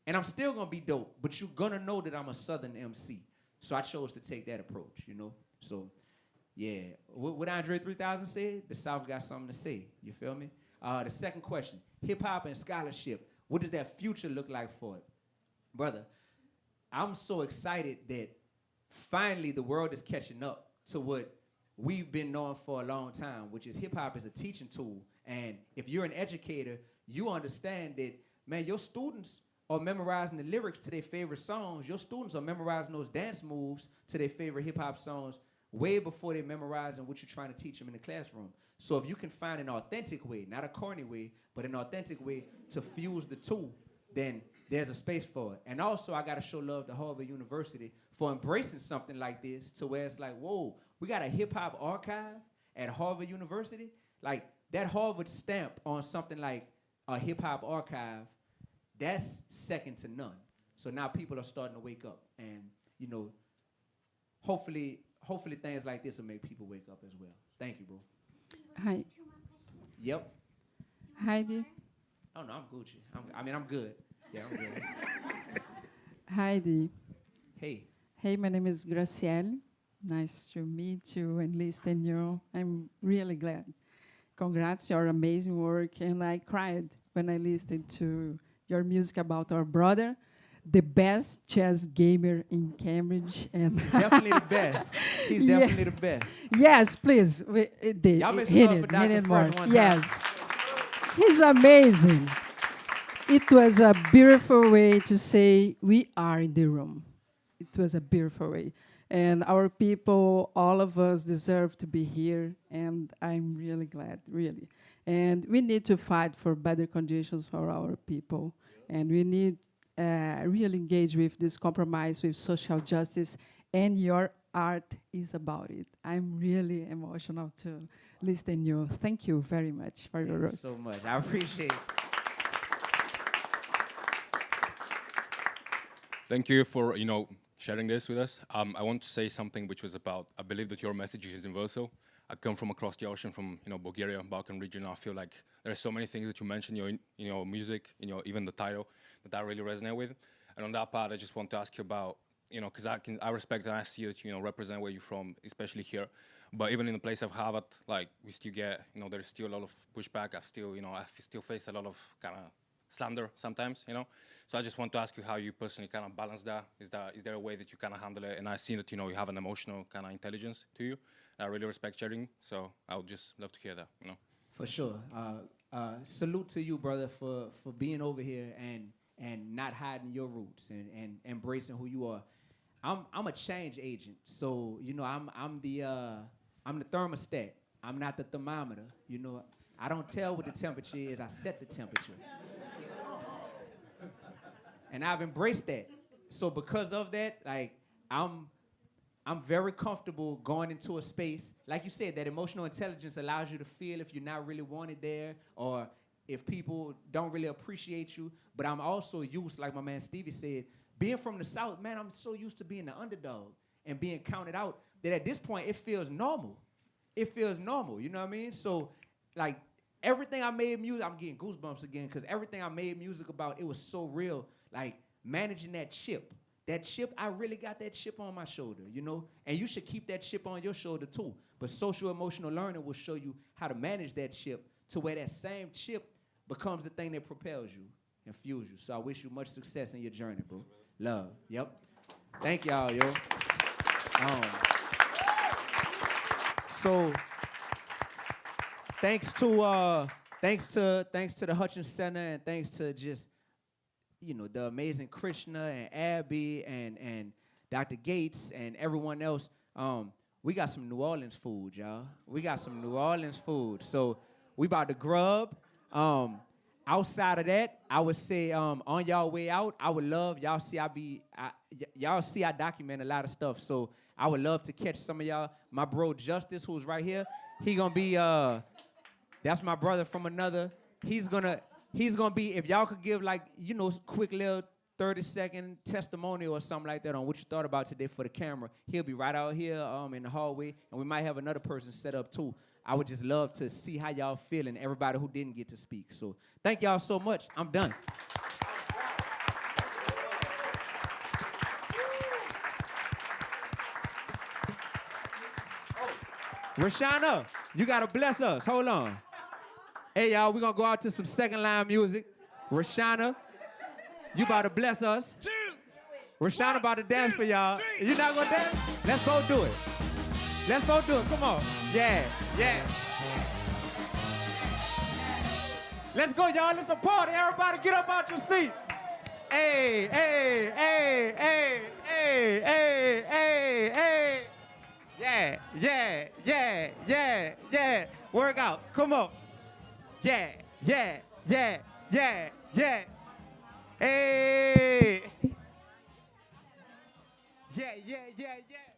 And I'm still going to be dope, but you're going to know that I'm a Southern MC. So I chose to take that approach, you know? So Yeah. What Andre 3000 said, the South got something to say. You feel me? The second question, hip hop and scholarship. What does that future look like for it? Brother, I'm so excited that finally the world is catching up to what we've been knowing for a long time, which is hip hop is a teaching tool. And if you're an educator, you understand that, man, your students are memorizing the lyrics to their favorite songs. Your students are memorizing those dance moves to their favorite hip hop songs way before they're memorizing what you're trying to teach them in the classroom. So if you can find an authentic way, not a corny way, but an authentic way to fuse the two, then there's a space for it. And also, I got to show love to Harvard University for embracing something like this to where it's like, whoa, we got a hip-hop archive at Harvard University? Like, that Harvard stamp on something like a hip-hop archive, that's second to none. So now people are starting to wake up. And, you know, hopefully things like this will make people wake up as well. Thank you, bro. Hi. Yep. Heidi. Oh, no, I'm Gucci. I'm good. Yeah, I'm good. Heidi. Hey. Hey, my name is Graciele. Nice to meet you and listen you. I'm really glad. Congrats, your amazing work. And I cried when I listened to your music about our brother, the best chess gamer in Cambridge. And definitely the best. He's definitely the best. Yes, please. Y'all make some love for Dr. Fresh one time. Yes. He's amazing. It was a beautiful way to say we are in the room. It was a beautiful way. And our people, all of us deserve to be here. And I'm really glad, really. And we need to fight for better conditions for our people. And we need really engage with this compromise with social justice. And your art is about it. I'm really emotional to listen to you. Thank you very much for your work. Thank you so much. I appreciate it. Thank you for, sharing this with us. I want to say something which was about, I believe that your message is universal. I come from across the ocean, from Bulgaria, Balkan region. I feel like there are so many things that you mentioned in your music, even the title, that I really resonate with. And on that part, I just want to ask you about, because I respect and I see that you represent where you're from, especially here. But even in the place of Harvard, like we still get, there's still a lot of pushback. I still face a lot of kind of slander sometimes, So I just want to ask you how you personally kind of balance that. Is there a way that you kind of handle it? And I see that you have an emotional kind of intelligence to you. I really respect sharing, so I would just love to hear that. For sure. Salute to you, brother, for being over here and not hiding your roots and embracing who you are. I'm a change agent, so I'm the thermostat. I'm not the thermometer. I don't tell what the temperature is. I set the temperature. And I've embraced that. So because of that, like I'm very comfortable going into a space. Like you said, that emotional intelligence allows you to feel if you're not really wanted there or if people don't really appreciate you. But I'm also used, like my man Stevie said, being from the South, man, I'm so used to being the underdog and being counted out that at this point it feels normal. It feels normal, you know what I mean? So like everything I made music, I'm getting goosebumps again because everything I made music about, it was so real. Like managing that chip, I really got that chip on my shoulder, And you should keep that chip on your shoulder too. But social emotional learning will show you how to manage that chip to where that same chip becomes the thing that propels you and fuels you. So I wish you much success in your journey, bro. Love. Yep. Thank y'all, yo. So thanks to the Hutchins Center and thanks to just the amazing Krishna and Abby and Dr. Gates and everyone else. We got some New Orleans food, y'all. We got some New Orleans food. So we about to grub. Outside of that, I would say on y'all way out, I would love, y'all see I document a lot of stuff. So I would love to catch some of y'all. My bro Justice, who's right here, he gonna be, that's my brother from another. He's gonna be, if y'all could give like, quick little 30-second testimonial or something like that on what you thought about today for the camera. He'll be right out here in the hallway, and we might have another person set up too. I would just love to see how y'all feeling, everybody who didn't get to speak. So thank y'all so much. I'm done. Rashana, you gotta bless us. Hold on. Hey, y'all, we're gonna go out to some second line music. Rashana, you about to bless us. Rashana about to dance for y'all. You not gonna dance? Let's go do it. Let's go do it. Come on. Yeah, yeah. Let's go, y'all. It's a party. Everybody get up out your seat. Hey, hey, hey, hey, hey, hey, hey, hey. Yeah, yeah, yeah, yeah, yeah. Work out. Come on. Yeah, yeah, yeah, yeah, yeah. Hey. Yeah, yeah, yeah, yeah.